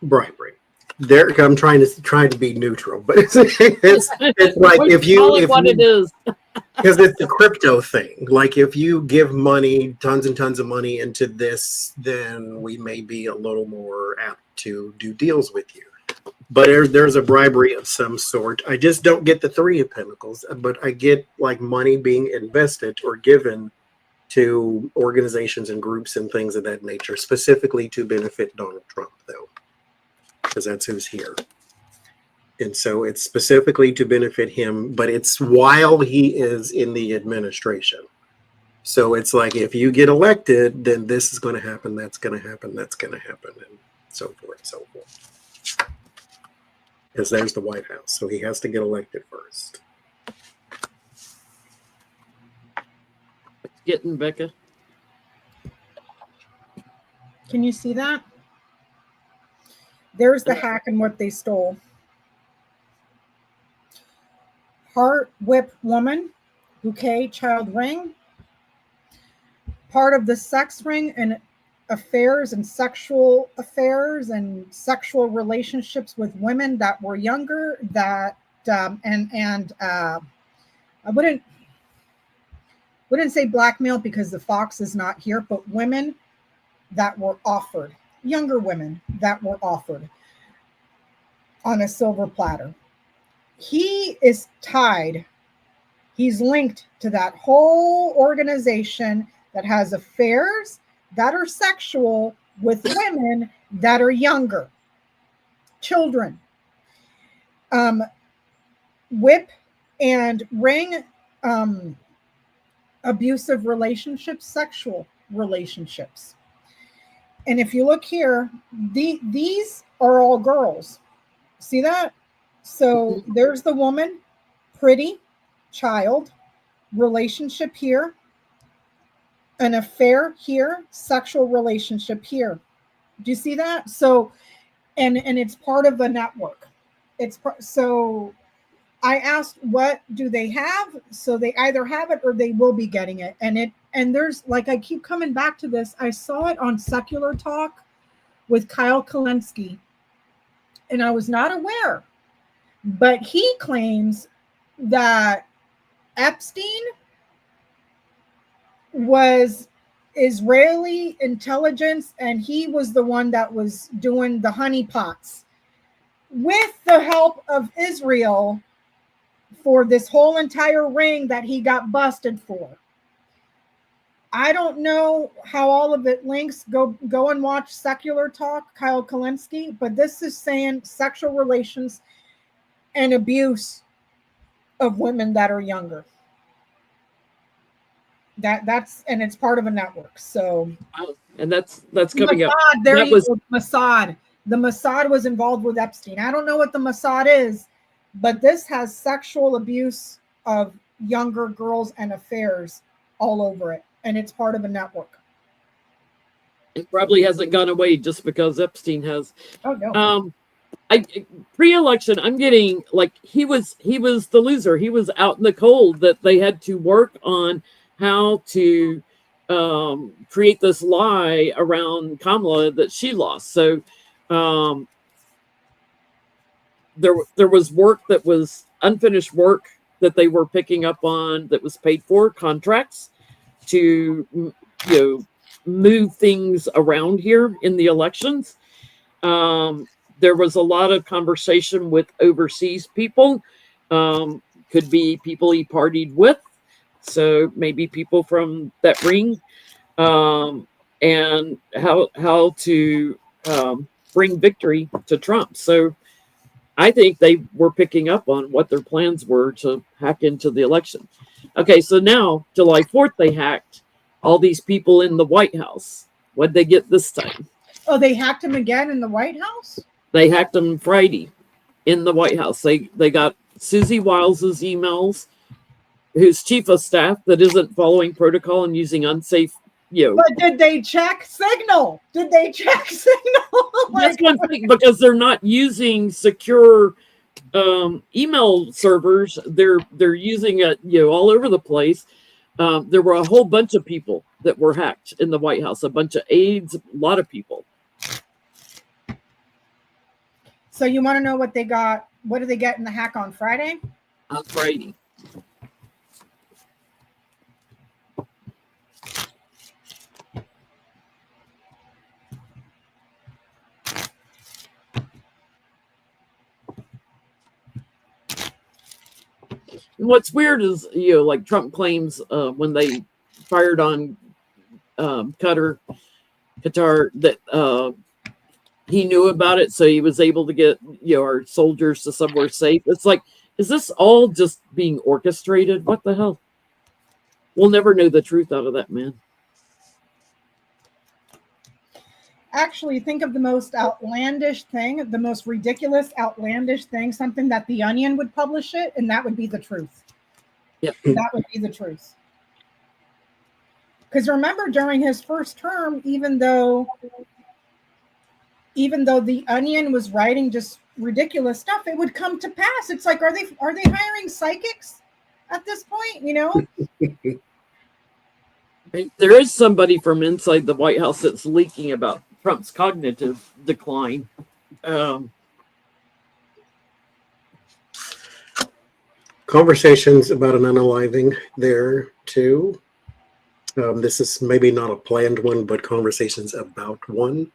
Bribery. I'm trying to be neutral, but it's like if it is. Because it's a crypto thing. Like if you give money, tons and tons of money into this, then we may be a little more apt to do deals with you. But there's a bribery of some sort. I just don't get the 3 of Pentacles, but I get like money being invested or given to organizations and groups and things of that nature, specifically to benefit Donald Trump, though, because that's who's here. And so it's specifically to benefit him, but it's while he is in the administration. So it's like, if you get elected, then this is going to happen, that's going to happen, that's going to happen, and so forth and so forth. Because there's the White House, so he has to get elected first. Getting Becca. Can you see that? There's the hack and what they stole. Heart, whip, woman, bouquet, child, ring. Part of the sex ring and affairs and sexual affairs and sexual relationships with women that were younger, that I wouldn't say blackmail because the fox is not here, but women that were offered, younger women that were offered on a silver platter. He is tied, he's linked to that whole organization that has affairs that are sexual with women that are younger, children. Whip and ring, abusive relationships, sexual relationships. And if you look here, these are all girls. See that? So there's the woman, pretty, child, relationship here, an affair here, sexual relationship here. Do you see that? So, and it's part of the network. So I asked, what do they have? So they either have it or they will be getting it. And there's, like, I keep coming back to this. I saw it on Secular Talk with Kyle Kalensky, and I was not aware But he claims that Epstein was Israeli intelligence, and he was the one that was doing the honeypots with the help of Israel for this whole entire ring that he got busted for. I don't know how all of it links. Go and watch Secular Talk, Kyle Kalinske, but this is saying sexual relations and abuse of women that are younger. That's and it's part of a network. So, and that's coming up. There that you was go, Mossad. The Mossad was involved with Epstein. I don't know what the Mossad is, but this has sexual abuse of younger girls and affairs all over it, and it's part of a network. It probably hasn't gone away just because Epstein has. Oh no. Pre-election, I'm getting like he was the loser. He was out in the cold that they had to work on how to create this lie around Kamala that she lost. So there was work that was unfinished work that they were picking up on that was paid for, contracts to move things around here in the elections. There was a lot of conversation with overseas people, could be people he partied with, so maybe people from that ring, and how to bring victory to Trump. So I think they were picking up on what their plans were to hack into the election. Okay, so now July 4th, they hacked all these people in the White House. What'd they get this time? Oh, they hacked him again in the White House? They hacked him Friday in the White House. They got Susie Wiles's emails, who's chief of staff that isn't following protocol and using unsafe, But did they check Signal? That's one thing, because they're not using secure email servers. They're using it, all over the place. There were a whole bunch of people that were hacked in the White House, a bunch of aides, a lot of people. So you want to know what they got? What did they get in the hack on Friday? On Friday. What's weird is, like Trump claims when they fired on Qatar that he knew about it, so he was able to get our soldiers to somewhere safe. It's like, is this all just being orchestrated? What the hell? We'll never know the truth out of that man. Actually, think of the most outlandish thing, the most ridiculous, outlandish thing, something that The Onion would publish it, and that would be the truth. Yep. That would be the truth. Because remember, during his first term, even though The Onion was writing just ridiculous stuff, it would come to pass. It's like, are they hiring psychics at this point? There is somebody from inside the White House that's leaking about Trump's cognitive decline. Conversations about an unaliving there too. This is maybe not a planned one, but conversations about one.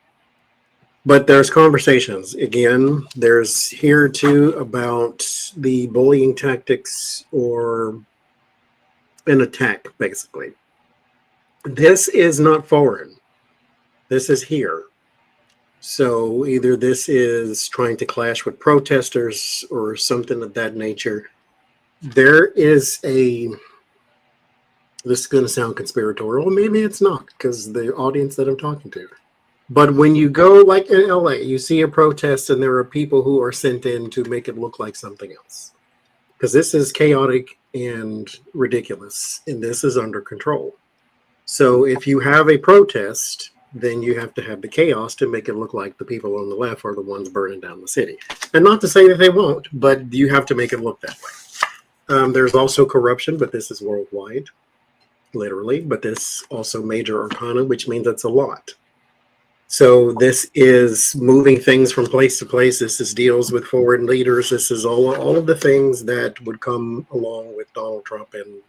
But there's conversations. Again, there's here too about the bullying tactics or an attack, basically. This is not foreign. This is here. So either this is trying to clash with protesters or something of that nature. There is this is going to sound conspiratorial. Maybe it's not, because the audience that I'm talking to. But when you go, like in LA, you see a protest and there are people who are sent in to make it look like something else. Because this is chaotic and ridiculous, and this is under control. So if you have a protest, then you have to have the chaos to make it look like the people on the left are the ones burning down the city. And not to say that they won't, but you have to make it look that way. There's also corruption, but this is worldwide, literally. But this also major arcana, which means it's a lot. So this is moving things from place to place. This is deals with foreign leaders. This is all of the things that would come along with Donald Trump and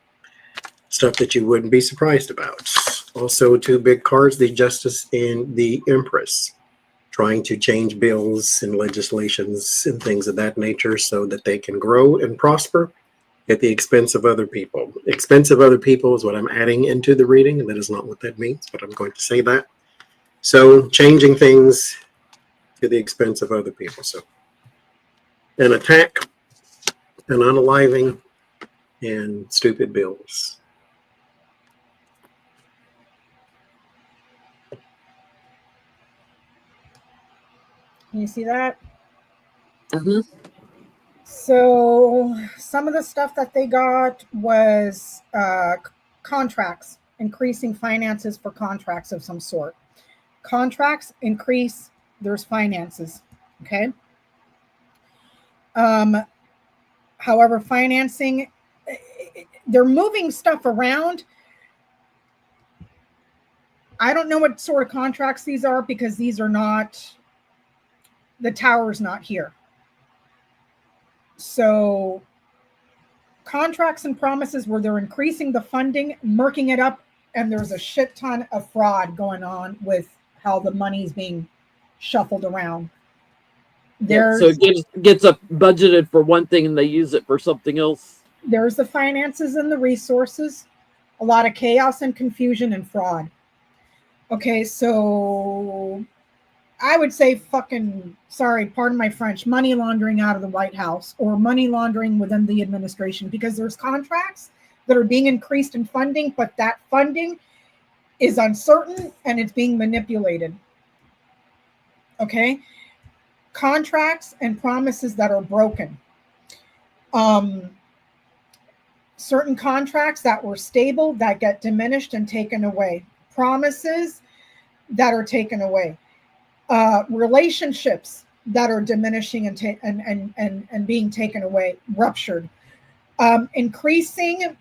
stuff that you wouldn't be surprised about. Also, two big cards, the Justice and the Empress, trying to change bills and legislations and things of that nature so that they can grow and prosper at the expense of other people. Expense of other people is what I'm adding into the reading, and that is not what that means, but I'm going to say that. So changing things to the expense of other people. So an attack, an unaliving, and stupid bills. Can you see that? Mhm. So some of the stuff that they got was contracts, increasing finances for contracts of some sort. Contracts increase, there's finances. Okay. However, financing, they're moving stuff around. I don't know what sort of contracts these are because these are not, the tower's not here. So contracts and promises where they're increasing the funding, murking it up, and there's a shit ton of fraud going on with how the money's being shuffled around. So it gets up budgeted for one thing and they use it for something else. There's the finances and the resources, a lot of chaos and confusion and fraud. Okay, so I would say fucking, sorry, pardon my French, money laundering out of the White House or money laundering within the administration, because there's contracts that are being increased in funding, but that funding is uncertain and it's being manipulated. Okay? Contracts and promises that are broken. Certain contracts that were stable that get diminished and taken away. Promises that are taken away. Relationships that are diminishing and being taken away, ruptured. Increasing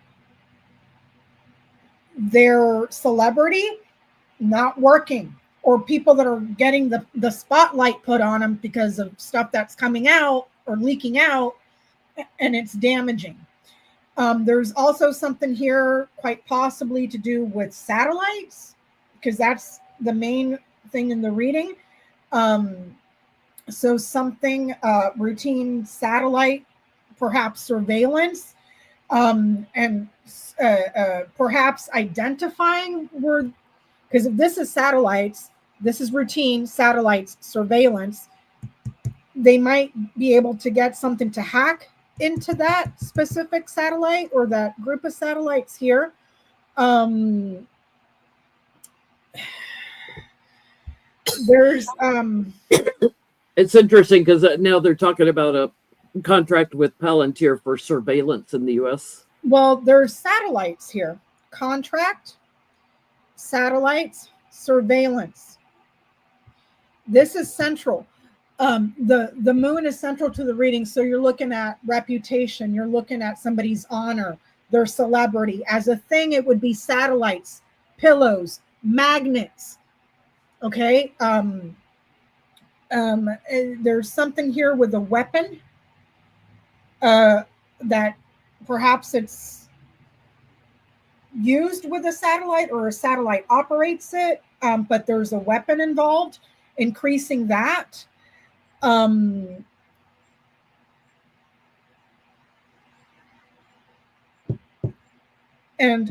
their celebrity, not working, or people that are getting the spotlight put on them because of stuff that's coming out or leaking out, and it's damaging. There's also something here quite possibly to do with satellites, because that's the main thing in the reading. So something routine satellite, perhaps surveillance, and perhaps identifying where, because if this is satellites, this is routine satellites surveillance, they might be able to get something to hack into that specific satellite or that group of satellites here. There's It's interesting because now they're talking about a contract with Palantir for surveillance in the U.S. Well, there's satellites here. Contract, satellites, surveillance. This is central. The moon is central to the reading. So you're looking at reputation. You're looking at somebody's honor, their celebrity. As a thing, it would be satellites, pillows, magnets. Okay. There's something here with a weapon that perhaps it's used with a satellite or a satellite operates it, but there's a weapon involved, increasing that. And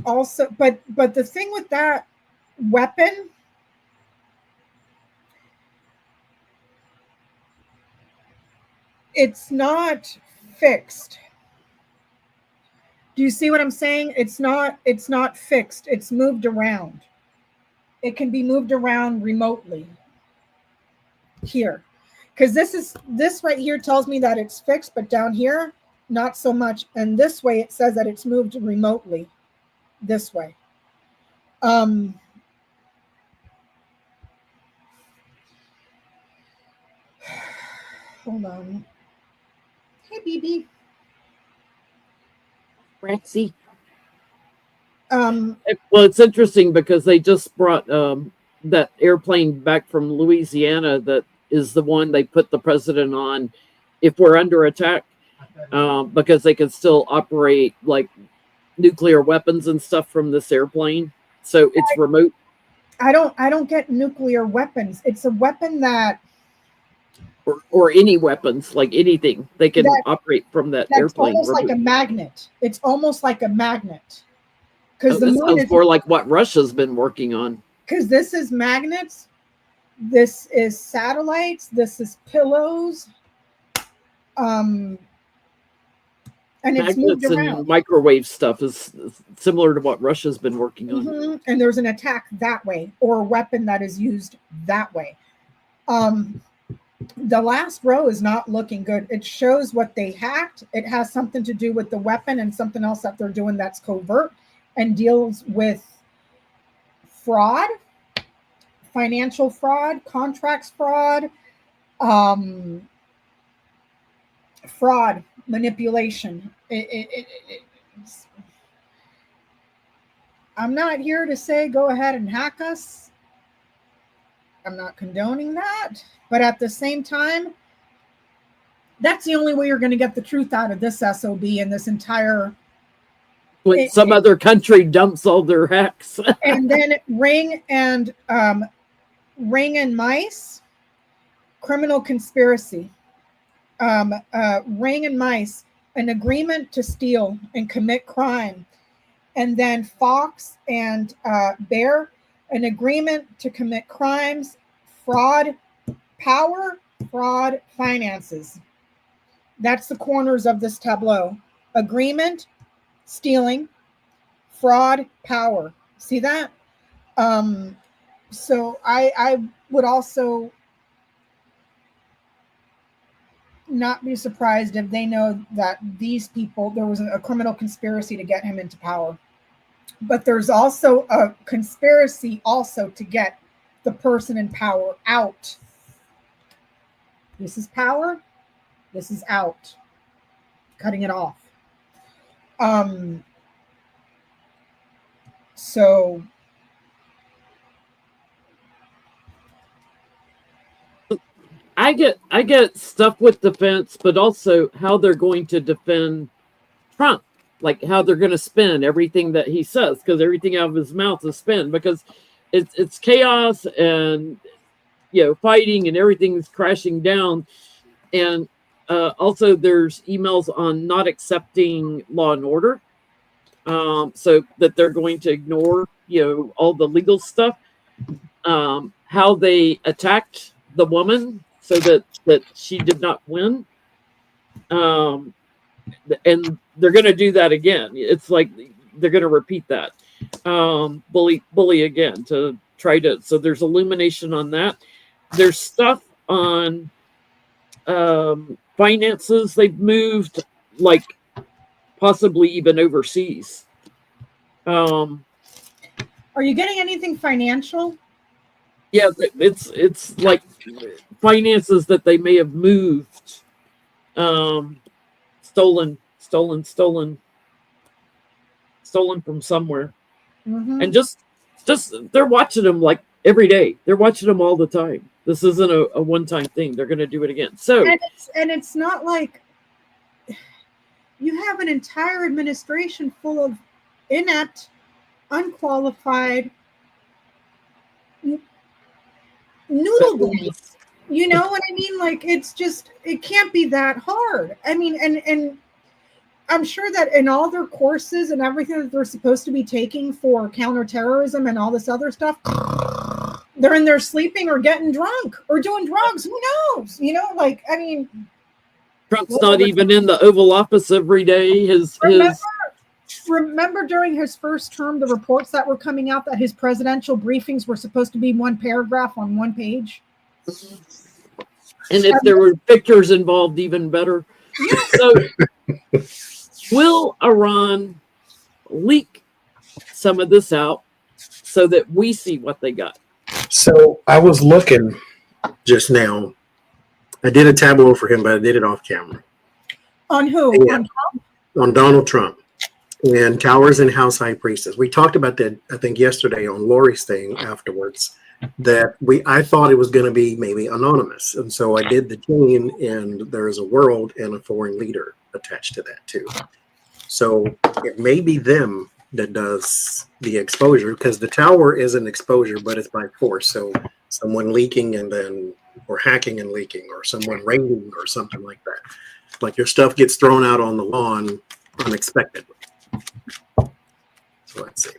also, but the thing with that weapon, it's not fixed. Do you see what I'm saying? It's not fixed. It's moved around. It can be moved around remotely here. Because this right here tells me that it's fixed, but down here, not so much. And this way it says that it's moved remotely. This way. Hold on. Hey, BB. Rexy. Well, it's interesting because they just brought that airplane back from Louisiana that is the one they put the president on if we're under attack, because they can still operate like nuclear weapons and stuff from this airplane. So it's remote. I don't get nuclear weapons. It's a weapon that or any weapons, like anything, they can operate from that airplane. Almost like a magnet. It's almost like a magnet. Because this sounds more like what Russia's been working on. Because this is magnets, this is satellites, this is pillows, and it's moved around. And microwave stuff is similar to what Russia's been working on. Mm-hmm. And there's an attack that way, or a weapon that is used that way. The last row is not looking good. It shows what they hacked. It has something to do with the weapon and something else that they're doing that's covert and deals with fraud, financial fraud, contracts fraud, fraud, manipulation. I'm not here to say go ahead and hack us. I'm not condoning that. But at the same time, that's the only way you're going to get the truth out of this SOB and this entire... When some other country dumps all their hacks. And then Ring and Mice, criminal conspiracy. Ring and Mice, an agreement to steal and commit crime. And then Fox and Bear, an agreement to commit crimes, fraud, power, fraud, finances. That's the corners of this tableau. Agreement, stealing, fraud, power. See that? So I would also not be surprised if they know that these people, there was a criminal conspiracy to get him into power. But there's also a conspiracy also to get the person in power out. This is power. This is out. Cutting it off. So I get stuff with defense, but also how they're going to defend Trump, like how they're going to spin everything that he says, because everything out of his mouth is spin, because it's chaos and fighting and everything's crashing down. And also there's emails on not accepting law and order, so that they're going to ignore all the legal stuff, how they attacked the woman so that she did not win, and they're going to do that again. It's like they're going to repeat that, bully again to try to. So there's illumination on that. There's stuff on finances. They've moved, like possibly even overseas. Are you getting anything financial? Yeah, it's like finances that they may have moved, stolen from somewhere, and just they're watching them like every day. They're watching them all the time. This isn't a one-time thing. They're going to do it again. So and it's not like you have an entire administration full of inept, unqualified noodle boys. You know what I mean? Like, it's just, it can't be that hard. I mean, and I'm sure that in all their courses and everything that they're supposed to be taking for counterterrorism and all this other stuff, they're in there sleeping or getting drunk or doing drugs. Who knows? Like, I mean, Trump's not even in the Oval Office every day. Remember during his first term, the reports that were coming out that his presidential briefings were supposed to be one paragraph on one page? And if there were pictures involved, even better. So will Iran leak some of this out so that we see what they got? So I was looking just now. I did a tableau for him, but I did it off camera. On who? Yeah. On Donald Trump and Towers and House High Priestess. We talked about that, I think, yesterday on Lori's thing afterwards. that I thought it was going to be maybe anonymous. And so I did the chain, and there's a world and a foreign leader attached to that too. So it may be them that does the exposure, because the tower is an exposure, but it's by force. So someone leaking and then, or hacking and leaking, or someone raiding or something like that. Like your stuff gets thrown out on the lawn unexpectedly. So let's see.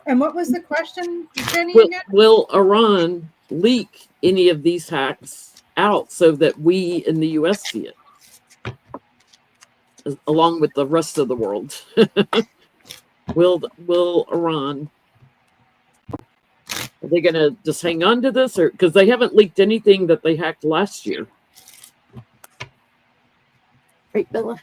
And what was the question, Jenny? Will Iran leak any of these hacks out so that we in the U.S. see it, along with the rest of the world? Will Iran? Are they going to just hang on to this, or because they haven't leaked anything that they hacked last year? Right, Bella?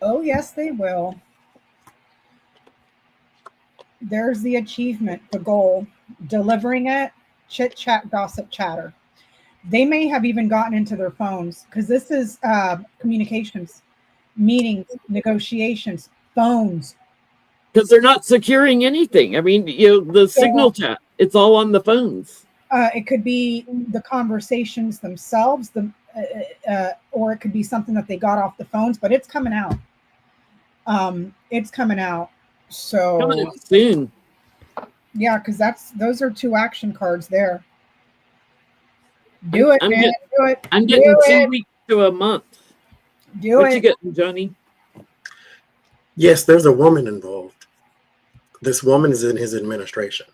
Oh, yes, they will. There's the achievement, the goal, delivering it, chit chat, gossip, chatter. They may have even gotten into their phones, because this is communications, meetings, negotiations, phones. Because they're not securing anything. I mean, the signal chat, it's all on the phones. It could be the conversations themselves, or it could be something that they got off the phones, but it's coming out. It's coming out. So Coming out soon. Yeah, because those are 2 action cards there. Do it, man. Do it. I'm getting 2 weeks to a month. What you getting, Johnny? Yes, there's a woman involved. This woman is in his administration,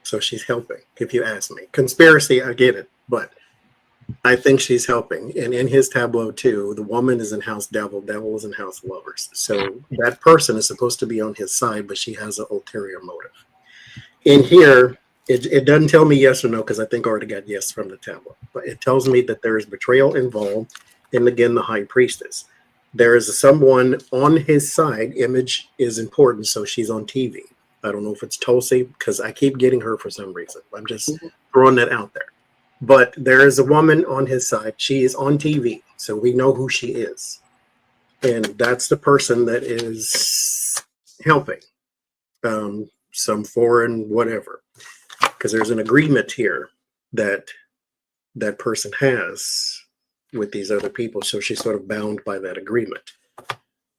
so she's helping, if you ask me. Conspiracy, I get it, but I think she's helping. And in his tableau too, the woman is in house devil, devil is in house lovers. So that person is supposed to be on his side, but she has an ulterior motive. In here, it doesn't tell me yes or no, because I think I already got yes from the tableau. But it tells me that there is betrayal involved, and again, the high priestess. There is someone on his side. Image is important, so she's on TV. I don't know if it's Tulsi, because I keep getting her for some reason. I'm just throwing that out there. But there is a woman on his side. She is on TV, so we know who she is. And that's the person that is helping some foreign whatever. Because there's an agreement here that that person has with these other people. So she's sort of bound by that agreement.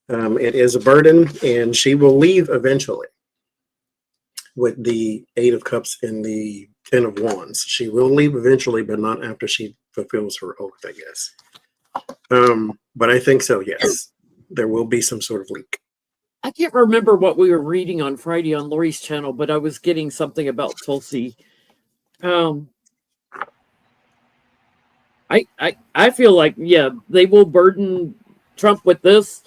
It is a burden, and she will leave eventually with the 8 of Cups and the 10 of Wands. She will leave eventually, but not after she fulfills her oath, I guess. But I think so, yes. There will be some sort of leak. I can't remember what we were reading on Friday on Lori's channel, but I was getting something about Tulsi. I feel like, yeah, they will burden Trump with this.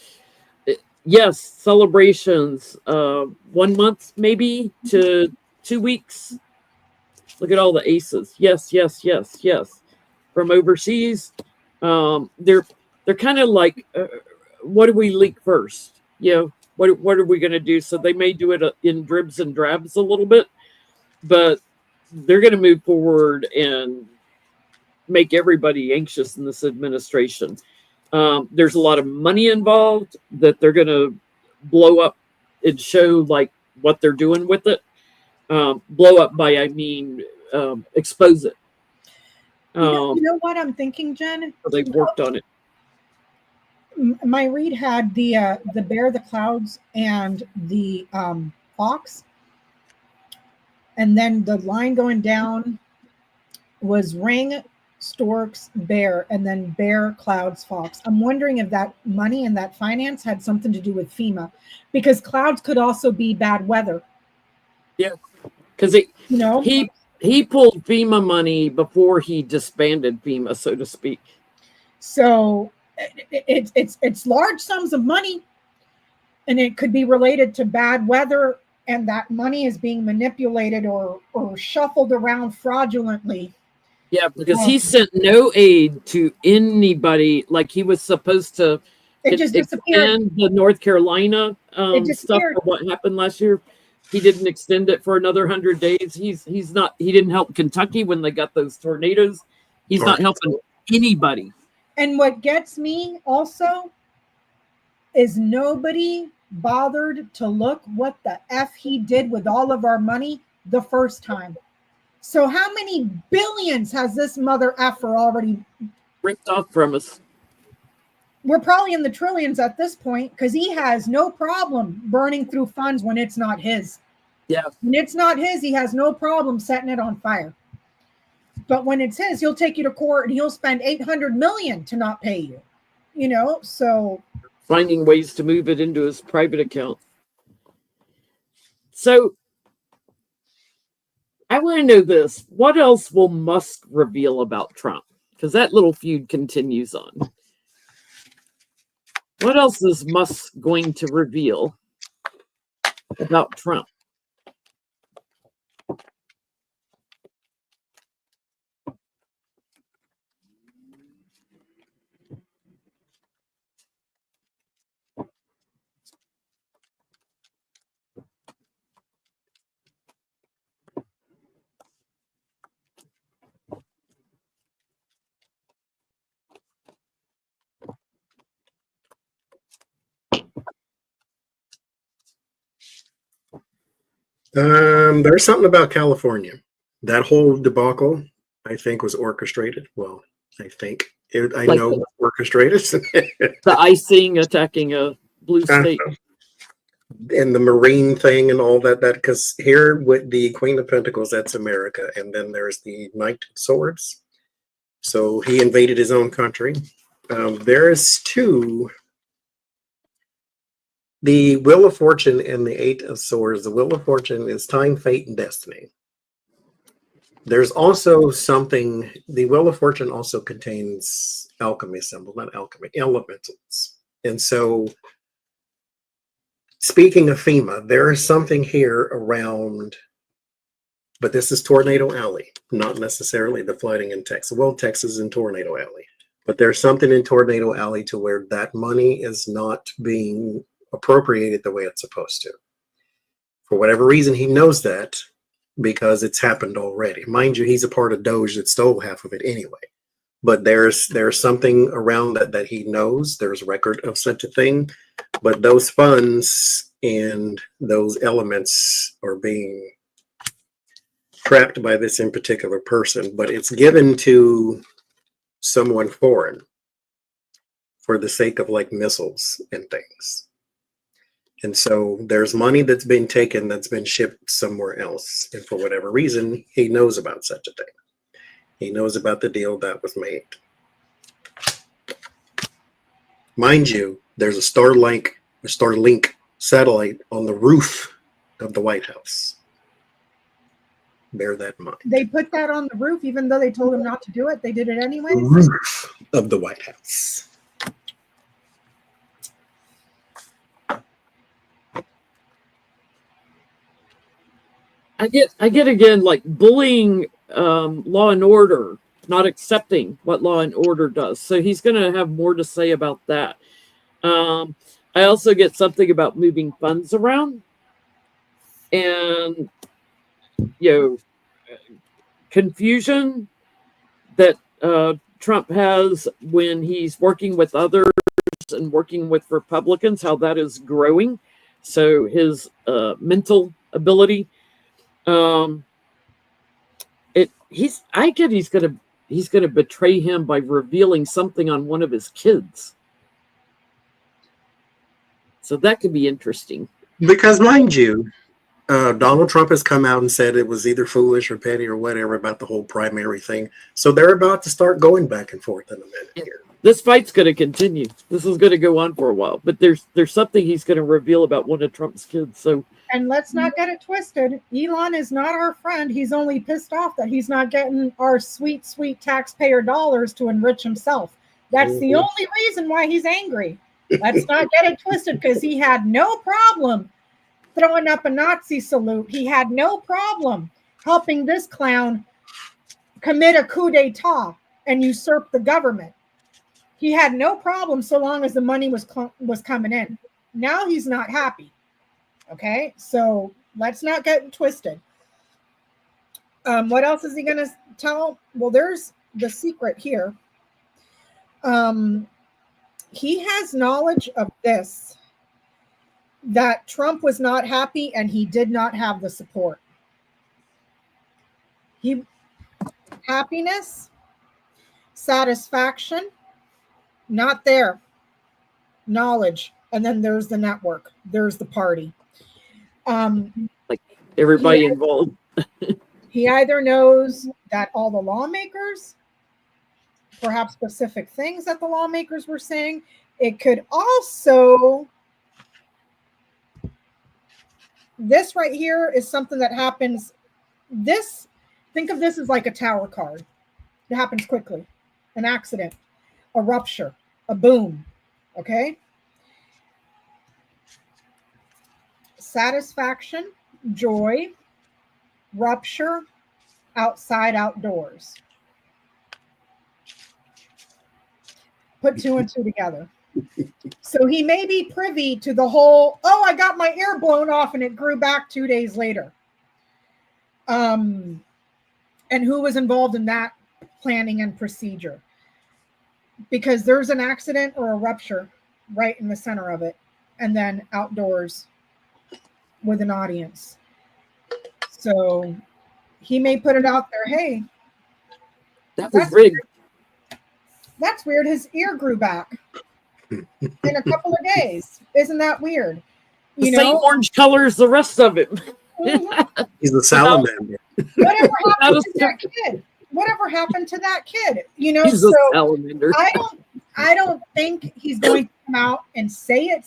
Yes, celebrations, 1 month maybe to 2 weeks. Look at all the aces. Yes, yes, yes, yes. From overseas, they're kind of like, what do we leak first? What are we going to do? So they may do it in dribs and drabs a little bit, but they're going to move forward and make everybody anxious in this administration. There's a lot of money involved that they're going to blow up and show like what they're doing with it. Blow up by, I mean, expose it. You know what I'm thinking, Jen? They've worked on it. My read had the bear, the clouds, and the fox, and then the line going down was ring, storks, bear, and then bear, clouds, fox. I'm wondering if that money and that finance had something to do with FEMA, because clouds could also be bad weather. Yeah, because he pulled FEMA money before he disbanded FEMA, so to speak. So it's large sums of money, and it could be related to bad weather, and that money is being manipulated or shuffled around fraudulently. Yeah, because he sent no aid to anybody. Like he was supposed to. It just disappeared. And the North Carolina stuff for what happened last year. He didn't extend it for another 100 days. He's not. He didn't help Kentucky when they got those tornadoes. He's not helping anybody. And what gets me also is nobody bothered to look what the F he did with all of our money the first time. So how many billions has this mother effer already ripped off from us? We're probably in the trillions at this point, because he has no problem burning through funds when it's not his. Yeah. When it's not his, he has no problem setting it on fire. But when it's his, he'll take you to court and he'll spend $800 million to not pay you. You know, so finding ways to move it into his private account. So I want to know this. What else will Musk reveal about Trump? Because that little feud continues on. What else is Musk going to reveal about Trump? There's something about California. That whole debacle, I think, was orchestrated. Well, I think I Like know orchestrated. the icing attacking a blue state. And the Marine thing and all that, because here with the Queen of Pentacles, that's America. And then there's the Knight of Swords. So he invaded his own country. There's two. The Wheel of Fortune and the Eight of Swords. The Wheel of Fortune is time, fate, and destiny. There's also something, the Wheel of Fortune also contains alchemy symbols, not alchemy, elementals. And so, speaking of FEMA, there is something here around, but this is Tornado Alley, not necessarily the flooding in Texas. Well, Texas is in Tornado Alley, but there's something in Tornado Alley to where that money is not being appropriated the way it's supposed to. For whatever reason, he knows that because it's happened already. Mind you, he's a part of Doge that stole half of it anyway. But there's something around that he knows. There's record of such a thing. But those funds and those elements are being trapped by this in particular person. But it's given to someone foreign for the sake of like missiles and things. And so there's money that's been taken that's been shipped somewhere else. And for whatever reason, he knows about such a thing. He knows about the deal that was made. Mind you, there's a Starlink satellite on the roof of the White House. Bear that in mind. they put that on the roof, even though they told him not to do it. They did it anyway. The roof of the White House. I get again, like bullying Law and Order, not accepting what Law and Order does. So he's going to have more to say about that. I also get something about moving funds around and, confusion that Trump has when he's working with others and working with Republicans, how that is growing. So his mental ability. He's gonna betray him by revealing something on one of his kids. So that could be interesting. Because mind you, Donald Trump has come out and said it was either foolish or petty or whatever about the whole primary thing. So they're about to start going back and forth in a minute here. This fight's going to continue. This is going to go on for a while. But there's something he's going to reveal about one of Trump's kids. So, and let's not get it twisted. Elon is not our friend. He's only pissed off that he's not getting our sweet, sweet taxpayer dollars to enrich himself. That's the only reason why he's angry. Let's not get it twisted, because he had no problem throwing up a Nazi salute. He had no problem helping this clown commit a coup d'etat and usurp the government. He had no problem so long as the money was coming in. Now he's not happy. Okay, so let's not get twisted. What else is he going to tell? Well, there's the secret here. He has knowledge of this, that Trump was not happy and he did not have the support. Happiness, satisfaction, not there. Knowledge, and then there's the network, there's the party. Like everybody involved. He either knows that all the lawmakers, perhaps specific things that the lawmakers were saying. It could also, this right here is something that happens. This, think of this as like a tower card. It happens quickly. An accident, a rupture, a boom. Okay? Satisfaction, joy, rupture, outside, outdoors. Put 2 and 2 together. So he may be privy to the whole, oh, I got my ear blown off and it grew back 2 days later. And who was involved in that planning and procedure? Because there's an accident or a rupture right in the center of it, and then outdoors with an audience. So he may put it out there, hey, that was rigged. That's weird. His ear grew back in a couple of days. Isn't that weird? The same orange color as the rest of it. Mm-hmm. He's a salamander. Whatever happened to that kid? Whatever happened to that kid? You know, he's so a salamander. I don't think he's going to come out and say it.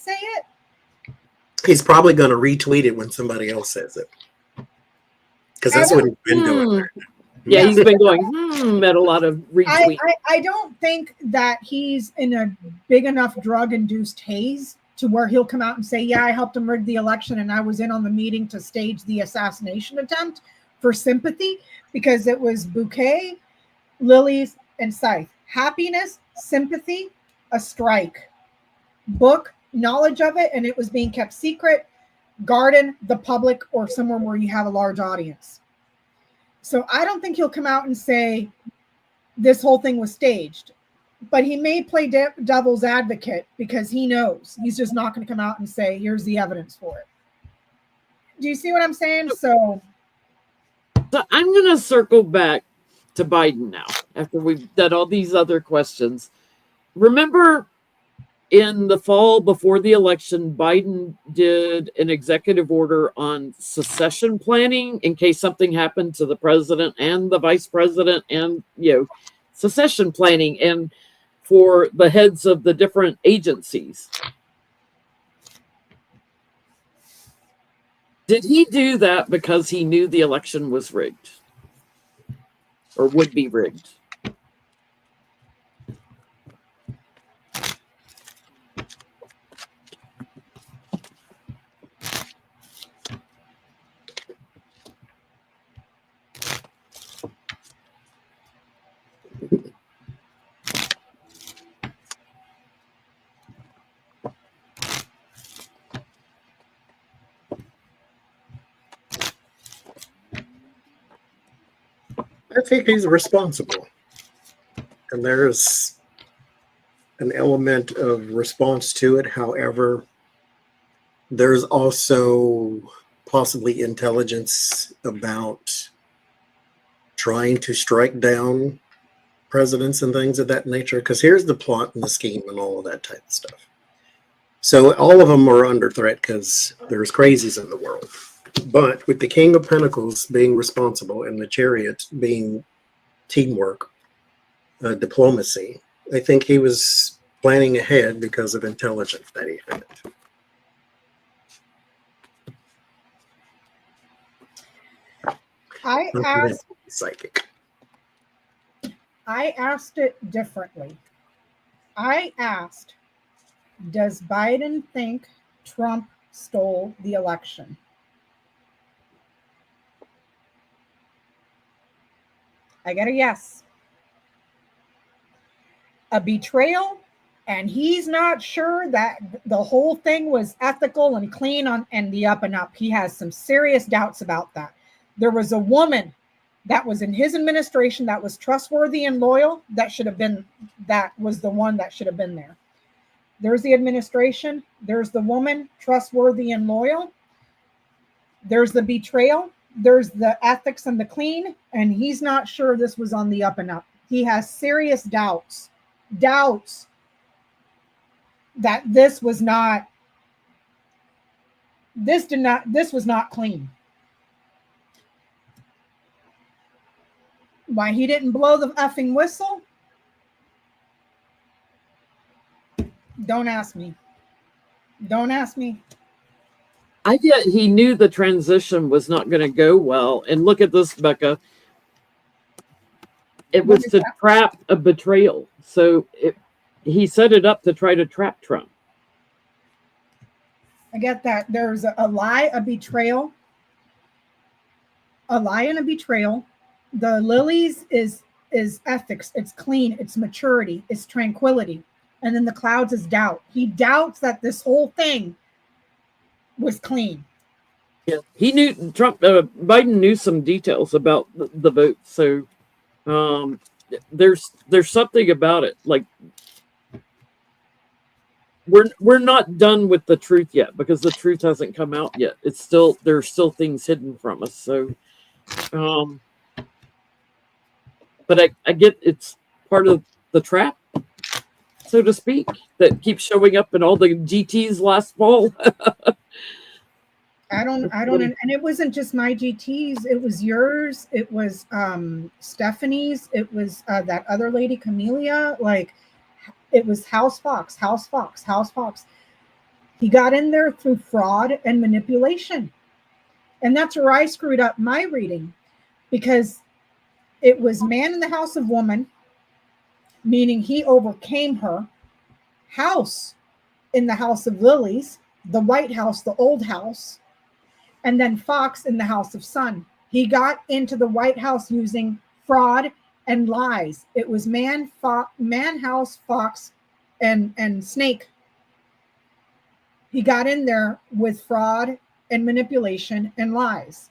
He's probably going to retweet it when somebody else says it. Because that's what he's been doing. Yeah, he's been going, at a lot of retweets. I don't think that he's in a big enough drug-induced haze to where he'll come out and say, yeah, I helped him rig the election and I was in on the meeting to stage the assassination attempt for sympathy, because it was bouquet, lilies, and scythe. Happiness, sympathy, a strike. Book, knowledge of it, and it was being kept secret. Garden, the public, or somewhere where you have a large audience. So I don't think he'll come out and say this whole thing was staged, but he may play devil's advocate because he knows he's just not going to come out and say, here's the evidence for it. Do you see what I'm saying? So I'm going to circle back to Biden now after we've done all these other questions. Remember in the fall before the election, Biden did an executive order on succession planning in case something happened to the president and the vice president, and succession planning and for the heads of the different agencies. Did he do that because he knew the election was rigged or would be rigged? I think he's responsible. And there's an element of response to it. However, there's also possibly intelligence about trying to strike down presidents and things of that nature. Because here's the plot and the scheme and all of that type of stuff. So all of them are under threat because there's crazies in the world. But with the King of Pentacles being responsible and the Chariot being teamwork, diplomacy, I think he was planning ahead because of intelligence that he had. Psychic. I asked it differently. I asked, does Biden think Trump stole the election? I get a yes. A betrayal, and he's not sure that the whole thing was ethical and clean on and the up and up. He has some serious doubts about that. There was a woman that was in his administration, that was trustworthy and loyal, that was the one that should have been there. There's the administration. There's the woman, trustworthy and loyal. There's the betrayal. There's the ethics and the clean. And he's not sure this was on the up and up. He has serious doubts that this was not clean. Why he didn't blow the effing whistle? Don't ask me. Don't ask me. I get he knew the transition was not going to go well. And look at this, Becca. It was to trap a betrayal. So he set it up to try to trap Trump. I get that. There's a lie, a betrayal. A lie and a betrayal. The lilies is ethics. It's clean. It's maturity. It's tranquility. And then the clouds is doubt. He doubts that this whole thing was clean. Yeah, he knew Biden knew some details about the vote. So there's something about it. Like we're not done with the truth yet because the truth hasn't come out yet. There's still things hidden from us. So, but I get it's part of the trap, so to speak, that keeps showing up in all the GTs last fall. I don't, and it wasn't just my GTs. It was yours. It was Stephanie's. It was that other lady, Camellia. Like, it was House Fox. He got in there through fraud and manipulation. And that's where I screwed up my reading, because it was man in the house of woman, meaning he overcame her. House in the house of lilies, the White House, the old house. And then Fox in the house of sun. He got into the White House using fraud and lies. It was man, house, fox, and snake. He got in there with fraud and manipulation and lies.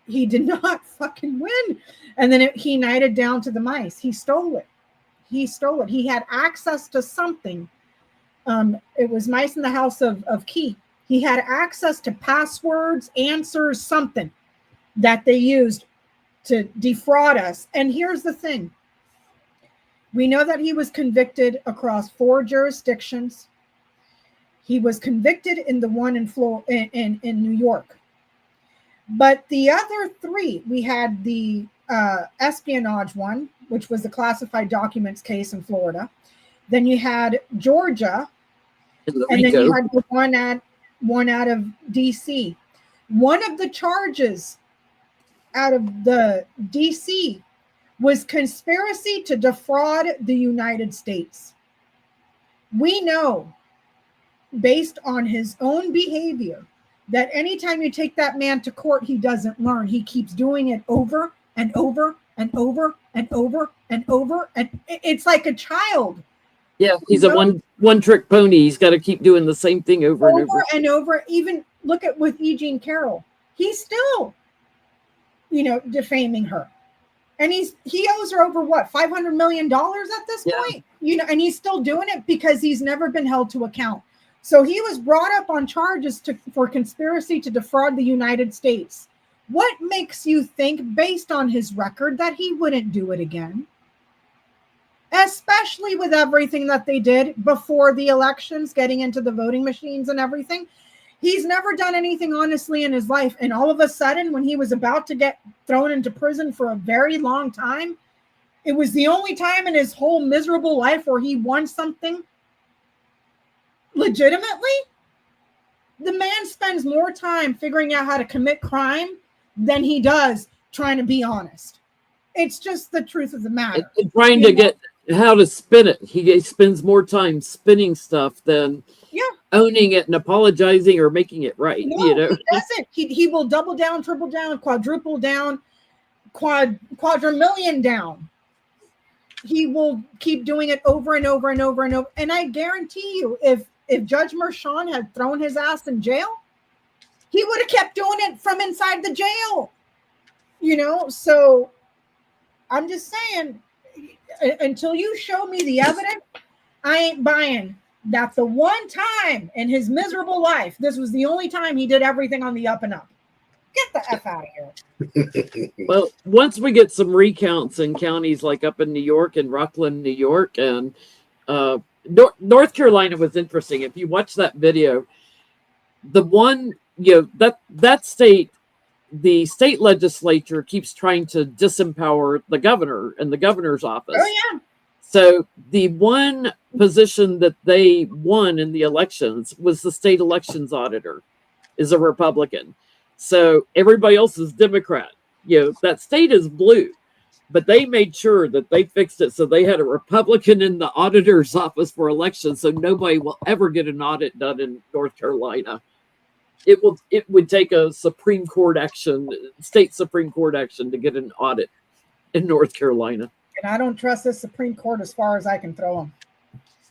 He did not fucking win. And then he knighted down to the mice. He stole it. He had access to something. It was mice in the house of key. He had access to passwords, answers, something that they used to defraud us. And here's the thing. We know that he was convicted across 4 jurisdictions. He was convicted in the one in New York. But the other 3, we had the espionage one, which was the classified documents case in Florida. Then you had Georgia, and then you had the one out of DC. One of the charges out of the DC was conspiracy to defraud the United States. We know, based on his own behavior, that anytime you take that man to court, he doesn't learn. He keeps doing it over and over and over and over and over. And it's like a child. Yeah, he's a one trick pony. He's got to keep doing the same thing over and over. Even look at with E. Jean Carroll. He's still, defaming her. And he owes her over what, $500 million at this point? And he's still doing it because he's never been held to account. So he was brought up on charges for conspiracy to defraud the United States. What makes you think, based on his record, that he wouldn't do it again? Especially with everything that they did before the elections, getting into the voting machines and everything. He's never done anything honestly in his life. And all of a sudden, when he was about to get thrown into prison for a very long time, it was the only time in his whole miserable life where he won something legitimately. The man spends more time figuring out how to commit crime than he does trying to be honest. It's just the truth of the matter. And trying to get how to spin it. He spends more time spinning stuff than owning it and apologizing or making it right. No, he doesn't. He will double down, triple down, quadruple down, quadrillion down. He will keep doing it over and over and over and over. And I guarantee you, if Judge Merchan had thrown his ass in jail, he would have kept doing it from inside the jail. You know, so I'm just saying, until you show me the evidence, I ain't buying that the one time in his miserable life, this was the only time he did everything on the up and up. Get the F out of here. Well, once we get some recounts in counties like up in New York and Rockland, New York, and North Carolina was interesting. If you watch that video, the one, that state, the state legislature keeps trying to disempower the governor and the governor's office. Oh, yeah. So the one position that they won in the elections was the state elections auditor is a Republican. So everybody else is Democrat. That state is blue, but they made sure that they fixed it. So they had a Republican in the auditor's office for elections. So nobody will ever get an audit done in North Carolina. It would take a Supreme Court action, state Supreme Court action, to get an audit in North Carolina. And I don't trust the Supreme Court as far as I can throw them.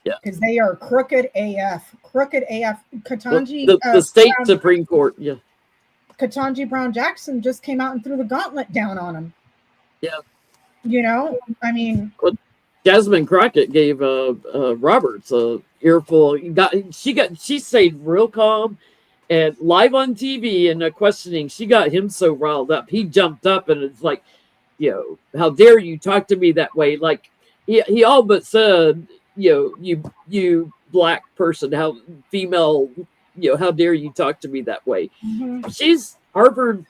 Yeah, because they are crooked AF. Crooked AF. Ketanji, the state Supreme Court. Yeah, Ketanji Brown Jackson just came out and threw the gauntlet down on him. Yeah, I mean, Jasmine Crockett gave Roberts a earful. She stayed real calm. And live on TV in a questioning, she got him so riled up. He jumped up and it's like, how dare you talk to me that way? Like he all but said, you black person, how female, how dare you talk to me that way? Mm-hmm. She's Harvard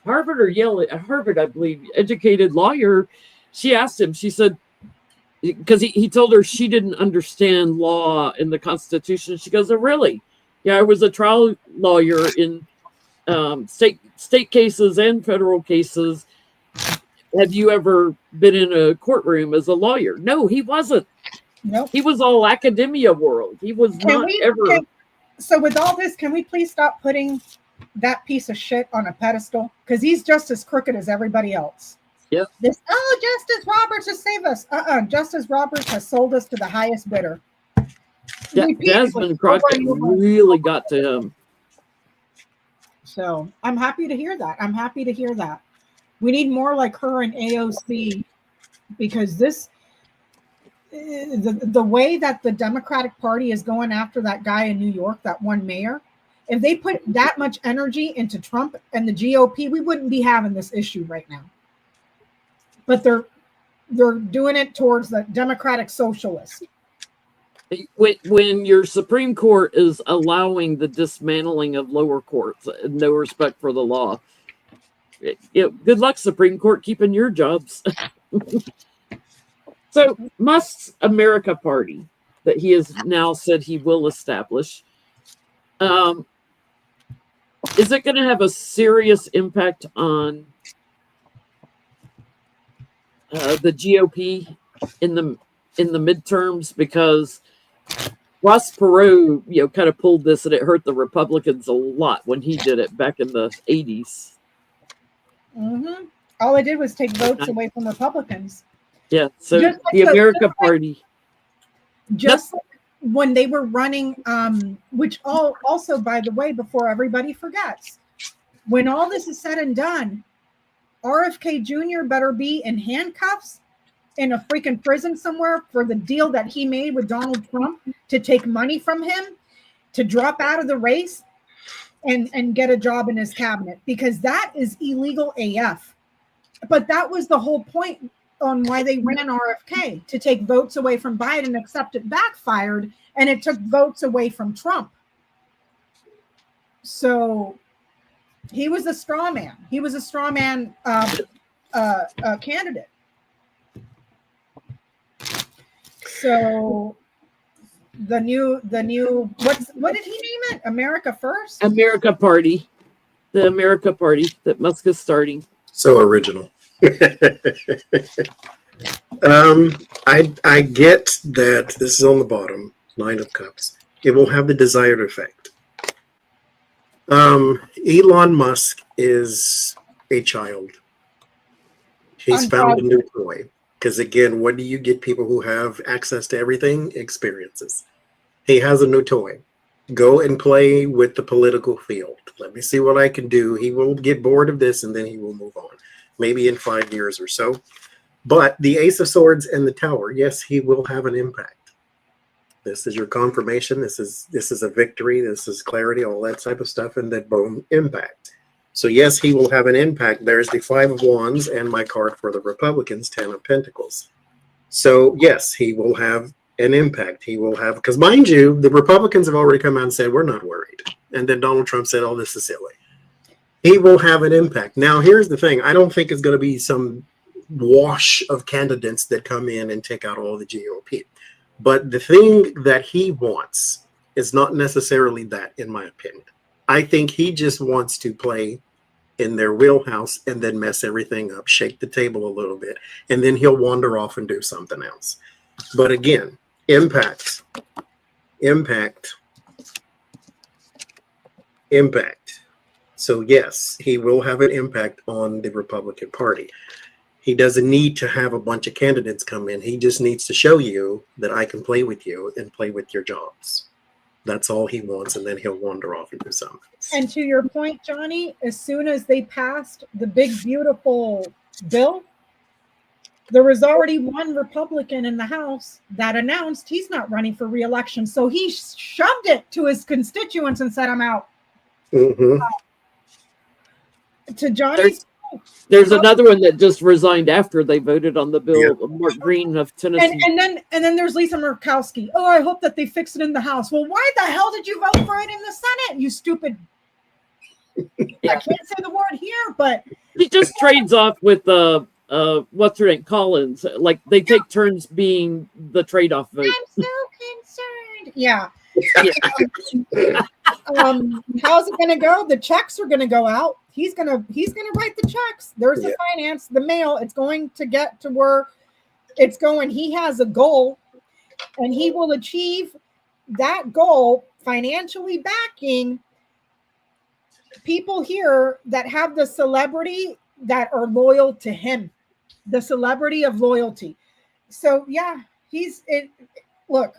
or Yale, Harvard, I believe, educated lawyer. She asked him, she said, because he told her she didn't understand law in the Constitution. She goes, oh, really? Yeah, I was a trial lawyer in state cases and federal cases. Have you ever been in a courtroom as a lawyer? No, he wasn't. Nope. He was all academia world. He was ever. So with all this, can we please stop putting that piece of shit on a pedestal? Because he's just as crooked as everybody else. Yeah. Justice Roberts has saved us. Justice Roberts has sold us to the highest bidder. Yeah, Jasmine Crockett really got to him. So I'm happy to hear that. We need more like her in AOC, because the way that the Democratic Party is going after that guy in New York, that one mayor, if they put that much energy into Trump and the GOP, we wouldn't be having this issue right now. But they're doing it towards the Democratic Socialists. When your Supreme Court is allowing the dismantling of lower courts and no respect for the law, good luck, Supreme Court, keeping your jobs. So Musk's America Party that he has now said he will establish, is it going to have a serious impact on the GOP in the midterms? Because Ross Perot, kind of pulled this, and it hurt the Republicans a lot when he did it back in the 80s. Mm-hmm. All it did was take votes away from Republicans. Yeah, so the America Party. Just like when they were running, which also, by the way, before everybody forgets, when all this is said and done, RFK Jr. better be in handcuffs in a freaking prison somewhere for the deal that he made with Donald Trump to take money from him, to drop out of the race and get a job in his cabinet, because that is illegal AF. But that was the whole point on why they ran RFK, to take votes away from Biden, except it backfired and it took votes away from Trump. So he was a straw man. He was a straw man candidate. So the new what did he name it? America First? America Party. The America Party that Musk is starting. So original. I get that this is on the bottom, Nine of Cups. It will have the desired effect. Elon Musk is a child. He's found a new toy. Because again, what do you get people who have access to everything? Experiences. He has a new toy. Go and play with the political field. Let me see what I can do. He will get bored of this and then he will move on. maybe in 5 years or so. But the Ace of Swords and the Tower, yes, he will have an impact. This is your confirmation. This is a victory. This is clarity, all that type of stuff, and then boom, impact. So yes, he will have an impact. There's the Five of Wands and my card for the Republicans, Ten of Pentacles. So yes, he will have an impact. He will have, because mind you, the Republicans have already come out and said, we're not worried. And then Donald Trump said, oh, this is silly. He will have an impact. Now, here's the thing. I don't think it's going to be some wash of candidates that come in and take out all the GOP. But the thing that he wants is not necessarily that, in my opinion. I think he just wants to play in their wheelhouse and then mess everything up, shake the table a little bit, and then he'll wander off and do something else. But again, impact. So yes, he will have an impact on the Republican Party. He doesn't need to have a bunch of candidates come in. He just needs to show you that I can play with you and play with your jobs. That's all he wants, and then he'll wander off and do something. And to your point, Johnny, as soon as they passed the big, beautiful bill, there was already one Republican in the House that announced he's not running for re-election. So he shoved it to his constituents and said, I'm out. Mm-hmm. To Johnny's There's another one that just resigned after they voted on the bill, Mark Green of Tennessee. And then there's Lisa Murkowski. Oh, I hope that they fix it in the House. Well, why the hell did you vote for it in the Senate, you stupid? I can't say the word here, but he just trades off with what's her name, Collins. Like they take turns being the trade-off vote. I'm so concerned. Yeah. How's it going to go? The checks are going to go out. He's gonna write the checks. There's the finance, the mail. It's going to get to where it's going. He has a goal, and he will achieve that goal financially backing people here that have the celebrity that are loyal to him, the celebrity of loyalty. So yeah, look,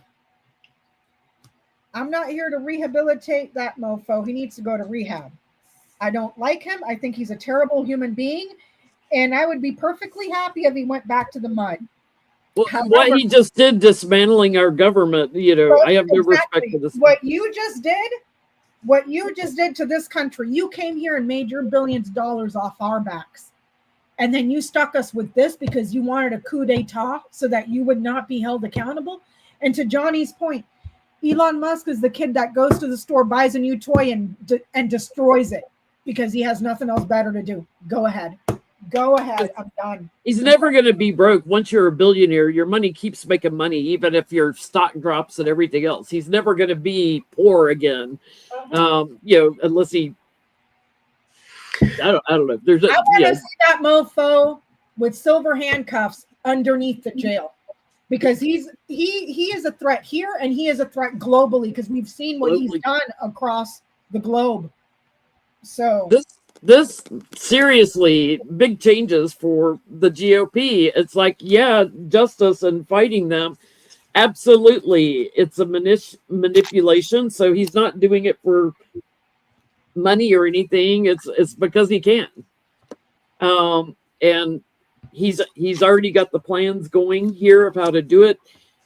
I'm not here to rehabilitate that mofo. He needs to go to rehab. I don't like him. I think he's a terrible human being. And I would be perfectly happy if he went back to the mud. Well, what he just did dismantling our government, I have no respect for this. What you just did to this country, you came here and made your billions of dollars off our backs. And then you stuck us with this because you wanted a coup d'etat so that you would not be held accountable. And to Johnny's point, Elon Musk is the kid that goes to the store, buys a new toy and destroys it because he has nothing else better to do. Go ahead. I'm done. He's never going to be broke. Once you're a billionaire, your money keeps making money, even if your stock drops and everything else. He's never going to be poor again. Unless he, I don't know. I want to see that mofo with silver handcuffs underneath the jail. Because he is a threat here and he is a threat globally because we've seen what he's done across the globe. So this seriously big changes for the GOP. It's like, justice and fighting them. Absolutely. It's a manipulation. So he's not doing it for money or anything. It's because he can. And he's already got the plans going here of how to do it,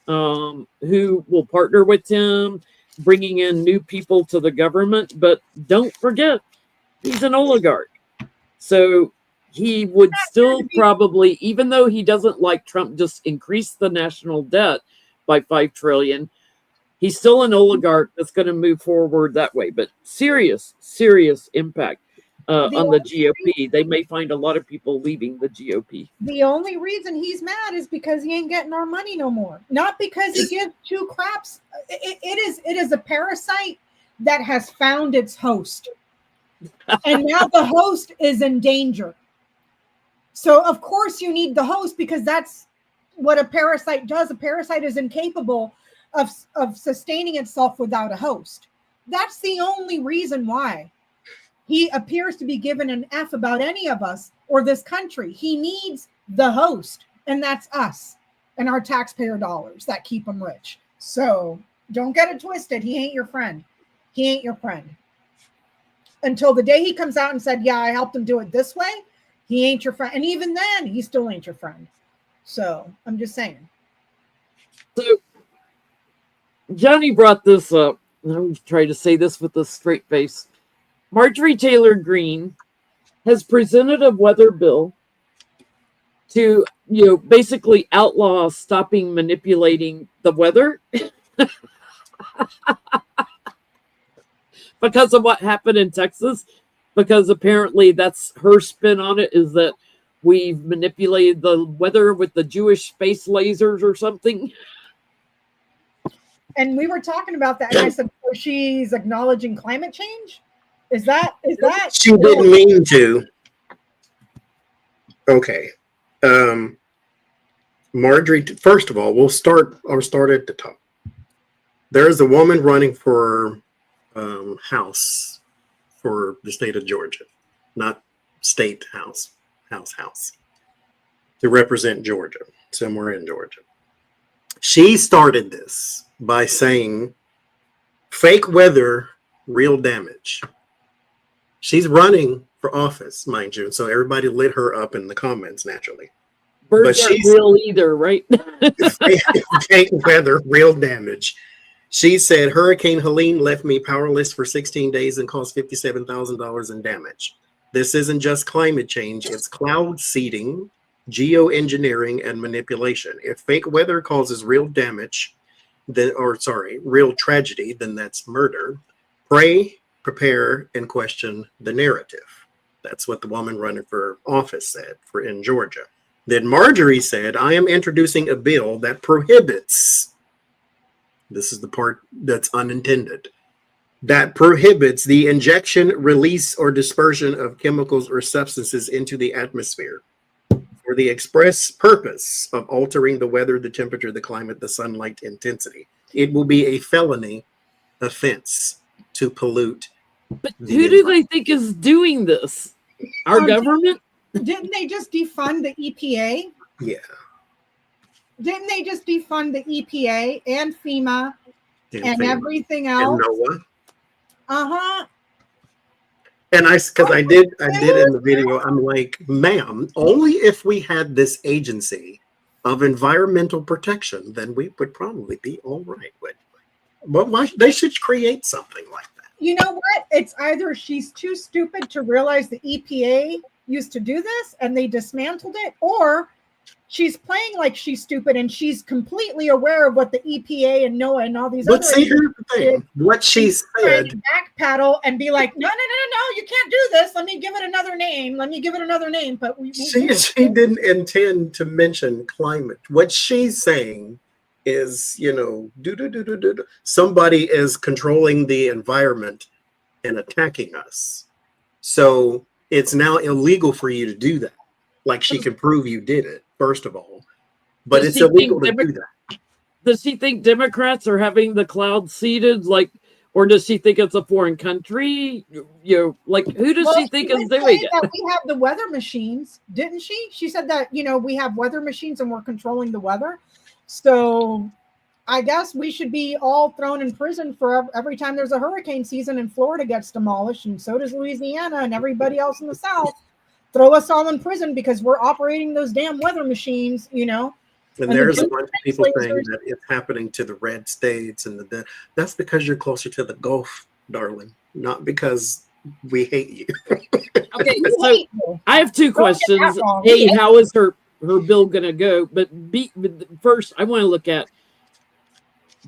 who will partner with him, bringing in new people to the government. But don't forget, he's an oligarch. So he would still probably, even though he doesn't like Trump, just increase the national debt by $5 trillion. He's still an oligarch that's going to move forward that way. But serious impact. On the GOP, they may find a lot of people leaving the GOP. The only reason he's mad is because he ain't getting our money no more. Not because he gives two craps. It is a parasite that has found its host. And now the host is in danger. So of course you need the host because that's what a parasite does. A parasite is incapable of sustaining itself without a host. That's the only reason why he appears to be given an F about any of us or this country. He needs the host, and that's us and our taxpayer dollars that keep him rich. So don't get it twisted. He ain't your friend. Until the day he comes out and said, I helped him do it this way, He ain't your friend. And even then, he still ain't your friend. So I'm just saying. So Johnny brought this up. I'm trying to say this with a straight face. Marjorie Taylor Greene has presented a weather bill to, basically outlaw stopping manipulating the weather because of what happened in Texas. Because apparently that's her spin on it, is that we've manipulated the weather with the Jewish space lasers or something. And we were talking about that, and I said, so she's acknowledging climate change? Is that she didn't mean to. Okay. Marjorie, first of all, I'll start at the top. There's a woman running for House for the state of Georgia, not state house, to represent Georgia, somewhere in Georgia. She started this by saying, fake weather, real damage. She's running for office, mind you, so everybody lit her up in the comments naturally. Birds aren't real either, right? Fake weather, real damage. She said, Hurricane Helene left me powerless for 16 days and caused $57,000 in damage. This isn't just climate change, it's cloud seeding, geoengineering, and manipulation. If fake weather causes real damage, real tragedy, then that's murder. Pray, prepare, and question the narrative. That's what the woman running for office said in Georgia. Then Marjorie said, I am introducing a bill that prohibits, this is the part that's unintended, that prohibits the injection, release, or dispersion of chemicals or substances into the atmosphere for the express purpose of altering the weather, the temperature, the climate, the sunlight intensity. It will be a felony offense to pollute. But who do they think is doing this? Our government? Didn't they just defund the EPA? Yeah. Didn't they just defund the EPA and FEMA and everything else? And NOAA. Uh-huh. And I did in the video, I'm like, ma'am, only if we had this agency of environmental protection, then we would probably be all right. But why they should create something like that. You know what? It's either she's too stupid to realize the EPA used to do this and they dismantled it, or she's playing like she's stupid and she's completely aware of what the EPA and NOAA and all these other. But see, here's the thing. What she said. Backpedal and be like, no, you can't do this. Let me give it another name. But she didn't intend to mention climate. What she's saying is, somebody is controlling the environment and attacking us. So it's now illegal for you to do that. Like she can prove you did it, first of all. But it's illegal to do that. Does she think Democrats are having the cloud seeded, or does she think it's a foreign country? Who does she think is doing it? That we have the weather machines, didn't she? She said that, we have weather machines and we're controlling the weather. So I guess we should be all thrown in prison for every time there's a hurricane season and Florida gets demolished, and so does Louisiana and everybody else in the South. Throw us all in prison because we're operating those damn weather machines, And there's a bunch of people saying that it's happening to the red states, and that's because you're closer to the Gulf, darling, not because we hate you. Okay, so I have two questions. A, how is her bill going to go? But B, first, I want to look at,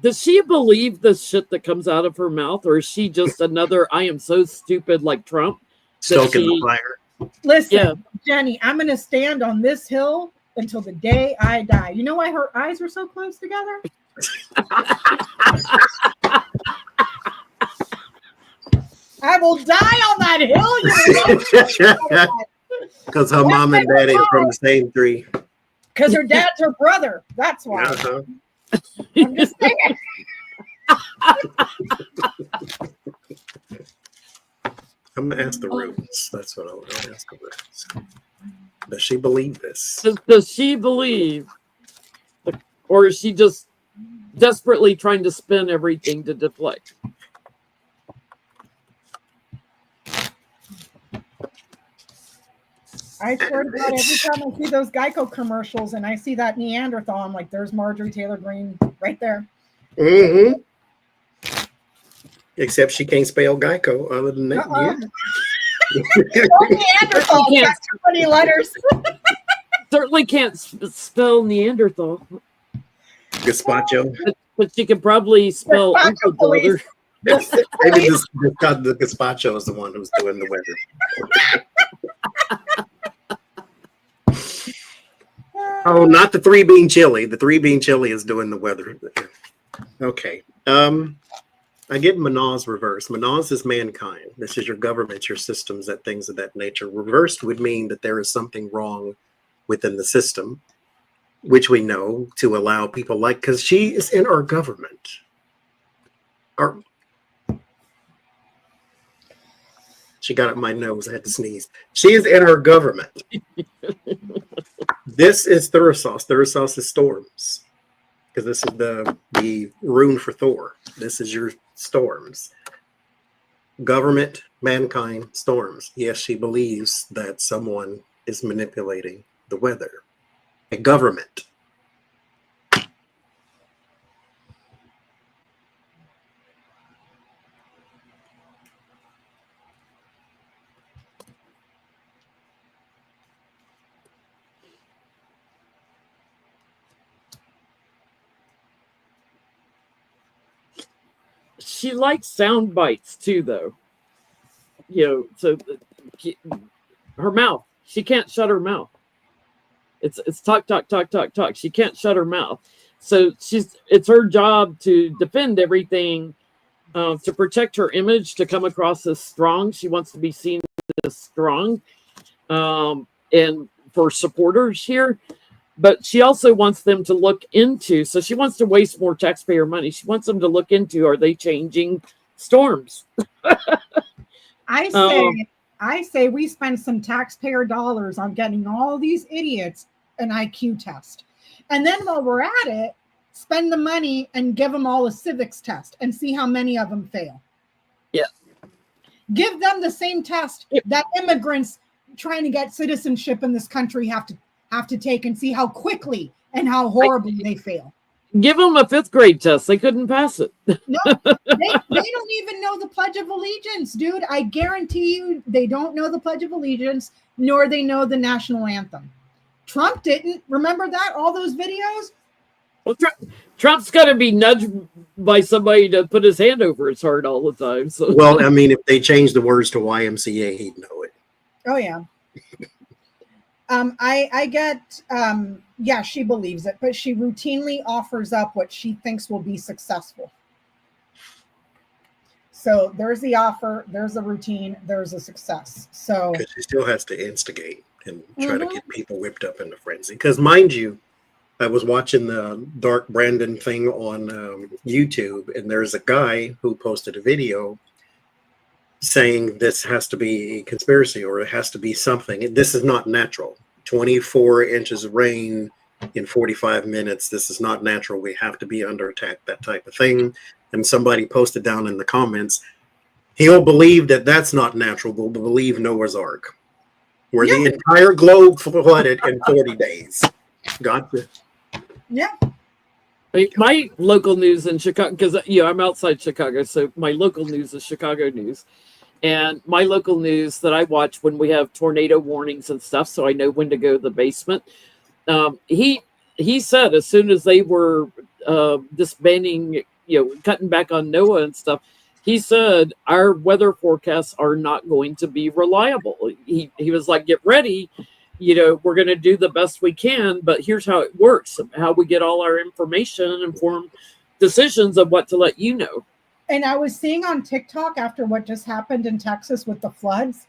does she believe the shit that comes out of her mouth, or is she just another, I am so stupid like Trump? Stoking the fire. Listen, Jenny, I'm going to stand on this hill until the day I die. You know why her eyes are so close together? I will die on that hill. Because her mom and daddy are from the same tree. Because her dad's her brother. That's why. Uh-huh. I'm just saying. I'm going to ask the roots. That's what I'll ask the roots. Does she believe this? Does she believe, or is she just desperately trying to spin everything to deflect? I swear to God, every time I see those Geico commercials and I see that Neanderthal, I'm like, there's Marjorie Taylor Greene right there. Mm-hmm. Except she can't spell Geico. Other than that, Neanderthal got too many letters. Certainly can't spell Neanderthal. Gazpacho. But she could probably spell Uncle Brother. Maybe the Gazpacho is the one who's doing the weather. Oh, not the three bean chili. The three bean chili is doing the weather. Okay. I get Manaz reversed. Manaz is mankind. This is your government, your systems, that things of that nature. Reversed would mean that there is something wrong within the system, which we know to allow people like, because she is in our government. She got up my nose. I had to sneeze. She is in our government. This is Thurisos. Thurisos is storms. Because this is the rune for Thor. This is your storms. Government, mankind, storms. Yes, she believes that someone is manipulating the weather. A government. She likes sound bites too, though. So her mouth. She can't shut her mouth. It's talk, talk, talk, talk, talk. She can't shut her mouth. So it's her job to defend everything, to protect her image, to come across as strong. She wants to be seen as strong, and for supporters here. But she also wants them to look into, so she wants to waste more taxpayer money. She wants them to look into, are they changing storms? I say we spend some taxpayer dollars on getting all these idiots an IQ test. And then while we're at it, spend the money and give them all a civics test and see how many of them fail. Yeah. Give them the same test that immigrants trying to get citizenship in this country have to take, and see how quickly and how horribly they fail. Give them a 5th grade test. They couldn't pass it. No, they don't even know the Pledge of Allegiance, dude. I guarantee you they don't know the Pledge of Allegiance, nor they know the national anthem. Trump didn't. Remember that? All those videos? Well, Trump's got to be nudged by somebody to put his hand over his heart all the time. So. Well, I mean, if they change the words to YMCA, he'd know it. Oh, yeah. I get, yeah, she believes it, but she routinely offers up what she thinks will be successful. So there's the offer, there's a routine, there's a success. So because she still has to instigate and try to get people whipped up into frenzy. Because mind you, I was watching the Dark Brandon thing on YouTube, and there's a guy who posted a video saying this has to be a conspiracy, or it has to be something. This is not natural. 24 inches of rain in 45 minutes. This is not natural. We have to be under attack, that type of thing. And somebody posted down in the comments, he'll believe that that's not natural, but believe Noah's Ark, where the entire globe flooded in 40 days. Gotcha. Yeah. My local news in Chicago, because I'm outside Chicago, so my local news is Chicago news. And my local news that I watch when we have tornado warnings and stuff, so I know when to go to the basement. He said as soon as they were disbanding, cutting back on NOAA and stuff, he said our weather forecasts are not going to be reliable. He was like, get ready. We're going to do the best we can, but here's how it works, how we get all our information and informed decisions of what to let you know. And I was seeing on TikTok after what just happened in Texas with the floods,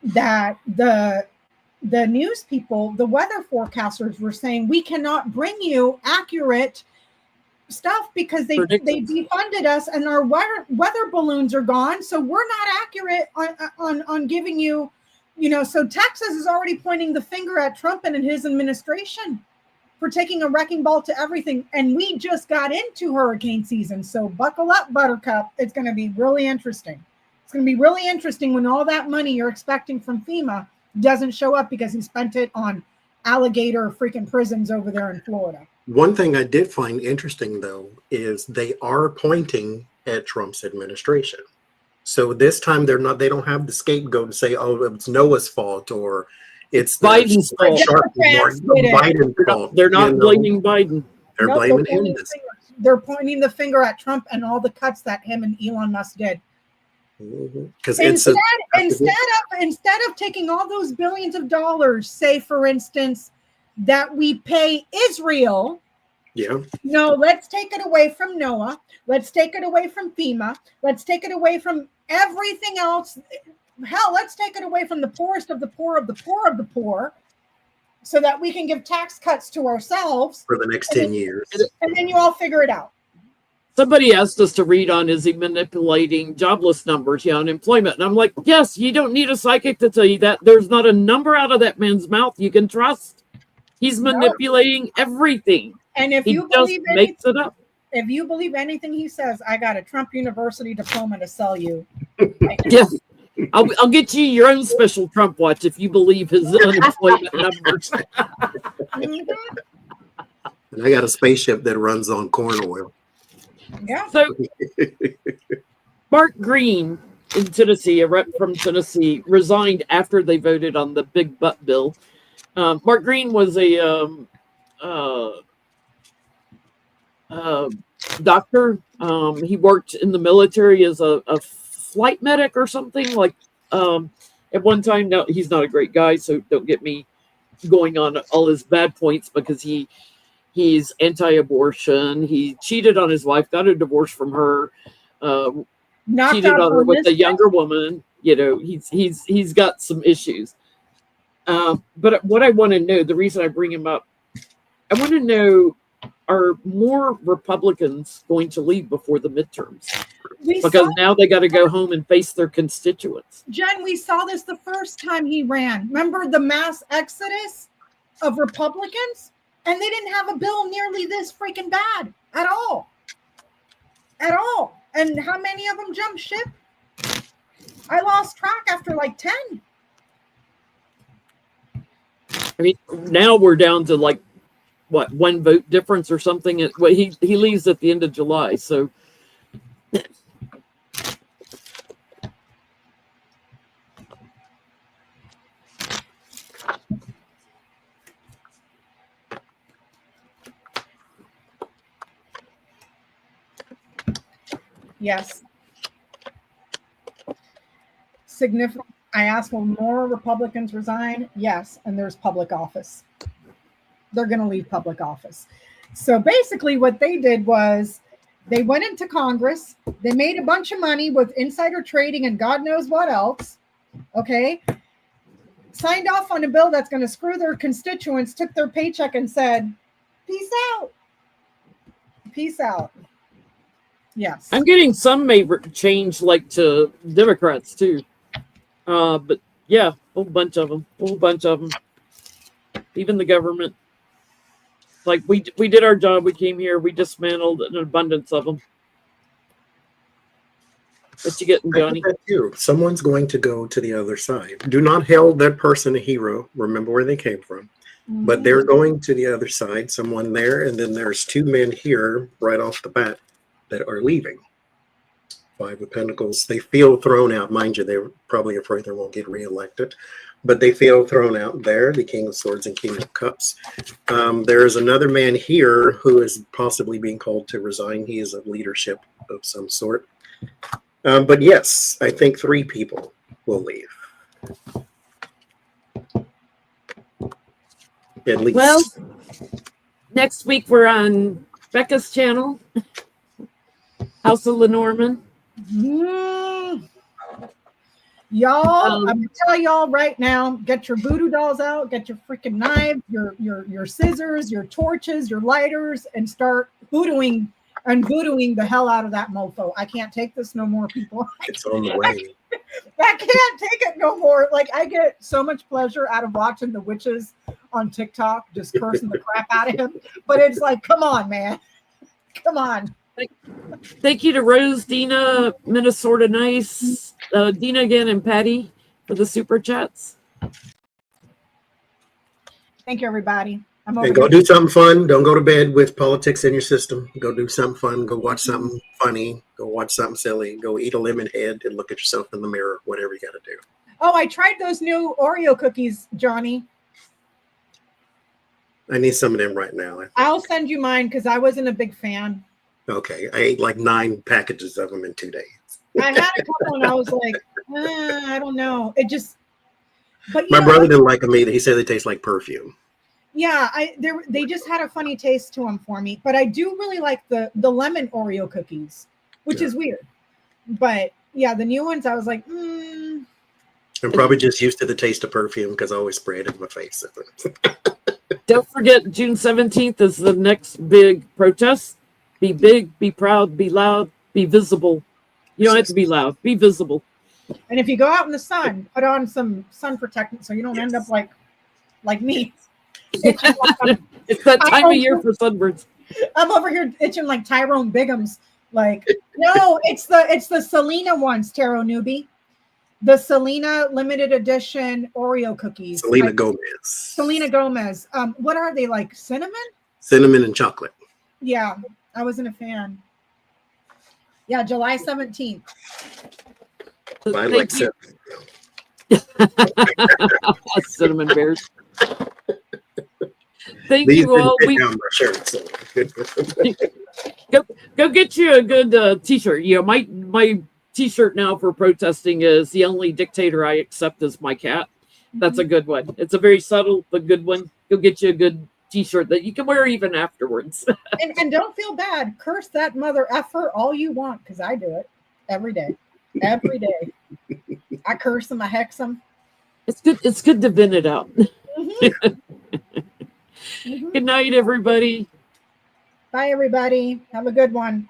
that the news people, the weather forecasters were saying, we cannot bring you accurate stuff because they defunded us and our weather balloons are gone. So we're not accurate on giving you, so Texas is already pointing the finger at Trump and his administration for taking a wrecking ball to everything. And we just got into hurricane season. So buckle up, Buttercup. It's going to be really interesting. It's going to be really interesting when all that money you're expecting from FEMA doesn't show up because he spent it on alligator freaking prisons over there in Florida. One thing I did find interesting, though, is they are pointing at Trump's administration. So this time they don't have the scapegoat to say, oh, it's Noah's fault or it's Biden's fault. Biden's fault. They're not blaming Biden. They're blaming him. They're pointing the finger at Trump and all the cuts that him and Elon Musk did. Because instead of taking all those billions of dollars, say for instance, that we pay Israel. Yeah. No, let's take it away from Noah. Let's take it away from FEMA. Let's take it away from everything else. Hell, let's take it away from the poorest of the poor of the poor of the poor, so that we can give tax cuts to ourselves for the next 10 years. And then you all figure it out. Somebody asked us to read on, is he manipulating jobless numbers, unemployment? And I'm like, yes, you don't need a psychic to tell you that. There's not a number out of that man's mouth you can trust. He's manipulating everything. And if he you just believe makes it up. If you believe anything he says, I got a Trump University diploma to sell you. Yes. I'll get you your own special Trump watch if you believe his unemployment numbers. And I got a spaceship that runs on corn oil. Yeah. So Mark Green in Tennessee, a rep from Tennessee, resigned after they voted on the big butt bill. Mark Green was a doctor. He worked in the military as a flight medic or something, like at one time. Now, he's not a great guy, so don't get me going on all his bad points, because he's anti-abortion. He cheated on his wife, got a divorce from her, cheated on her with a younger woman. He's got some issues. But what I want to know, the reason I bring him up, I want to know, are more Republicans going to leave before the midterms? Because now they got to go home and face their constituents. Jen, we saw this the first time he ran. Remember the mass exodus of Republicans? And they didn't have a bill nearly this freaking bad at all. At all. And how many of them jumped ship? I lost track after like 10. I mean, now we're down to like, what, one vote difference or something? Well, he leaves at the end of July, so. Yes. Significant. I asked, will more Republicans resign? Yes. And there's public office. They're going to leave public office. So basically what they did was they went into Congress. They made a bunch of money with insider trading and God knows what else. Okay. Signed off on a bill that's going to screw their constituents, took their paycheck and said, peace out. Peace out. Yes. I'm getting some may change like to Democrats too. But yeah, a whole bunch of them. Even the government. Like we did our job. We came here. We dismantled an abundance of them. What you getting, Johnny? Someone's going to go to the other side. Do not hail that person a hero. Remember where they came from. Mm-hmm. But they're going to the other side. Someone there, and then there's two men here right off the bat that are leaving. Five of Pentacles. They feel thrown out. Mind you, they're probably afraid they won't get reelected. But they feel thrown out there. The King of Swords and King of Cups. There's another man here who is possibly being called to resign. He is of leadership of some sort. But yes, I think 3 people will leave. At least. Well, next week we're on Becca's channel, House of Lenormand. Y'all, I'm gonna tell y'all right now, get your voodoo dolls out, get your freaking knives, your scissors, your torches, your lighters, and start voodooing the hell out of that mofo. I can't take this no more, people. It's on the way. I can't take it no more. Like, I get so much pleasure out of watching the witches on TikTok just cursing the crap out of him. But it's like, come on, man. Come on. Thank you to Rose, Dina, Minnesota Nice, Dina again, and Patty for the super chats. Thank you, everybody. I'm over And go here. do something fun. Don't go to bed with politics in your system. Go do something fun. Go watch something funny. Go watch something silly. Go eat a lemon head and look at yourself in the mirror. Whatever you got to do. Oh, I tried those new Oreo cookies, Johnny. I need some of them right now. I'll send you mine because I wasn't a big fan. Okay, I ate like 9 packages of them in 2 days. I had a couple and I was like, I don't know. It just, but My brother didn't like them either. He said they taste like perfume. yeah, they just had a funny taste to them for me. But I do really like the lemon Oreo cookies, which is weird. But yeah, the new ones, I was like, I'm probably just used to the taste of perfume because I always spray it in my face. Don't forget, June 17th is the next big protest. Be big, be proud, be loud, be visible. You don't have to be loud. Be visible. And if you go out in the sun, put on some sun protectant so you don't end up like me. It's that time of year for sunburns. I'm over here itching like Tyrone Bigham's. Like, no, it's the Selena ones, Taro Newbie. The Selena limited edition Oreo cookies. Selena Gomez. Selena Gomez. What are they, like cinnamon? Cinnamon and chocolate. Yeah, I wasn't a fan. Yeah, July 17th. I like cinnamon. Cinnamon bears. Thank These you all. didn't fit down my shirt, so. Go get you a good t-shirt. You know, my t-shirt now for protesting is "The only dictator I accept is my cat." That's a good one. It's a very subtle but good one. Go get you a good t-shirt that you can wear even afterwards. and don't feel bad. Curse that mother effer all you want, because I do it every day. Every day. I curse them, I hex them. It's good to vent it out. Mm-hmm. Good night, everybody. Bye, everybody. Have a good one.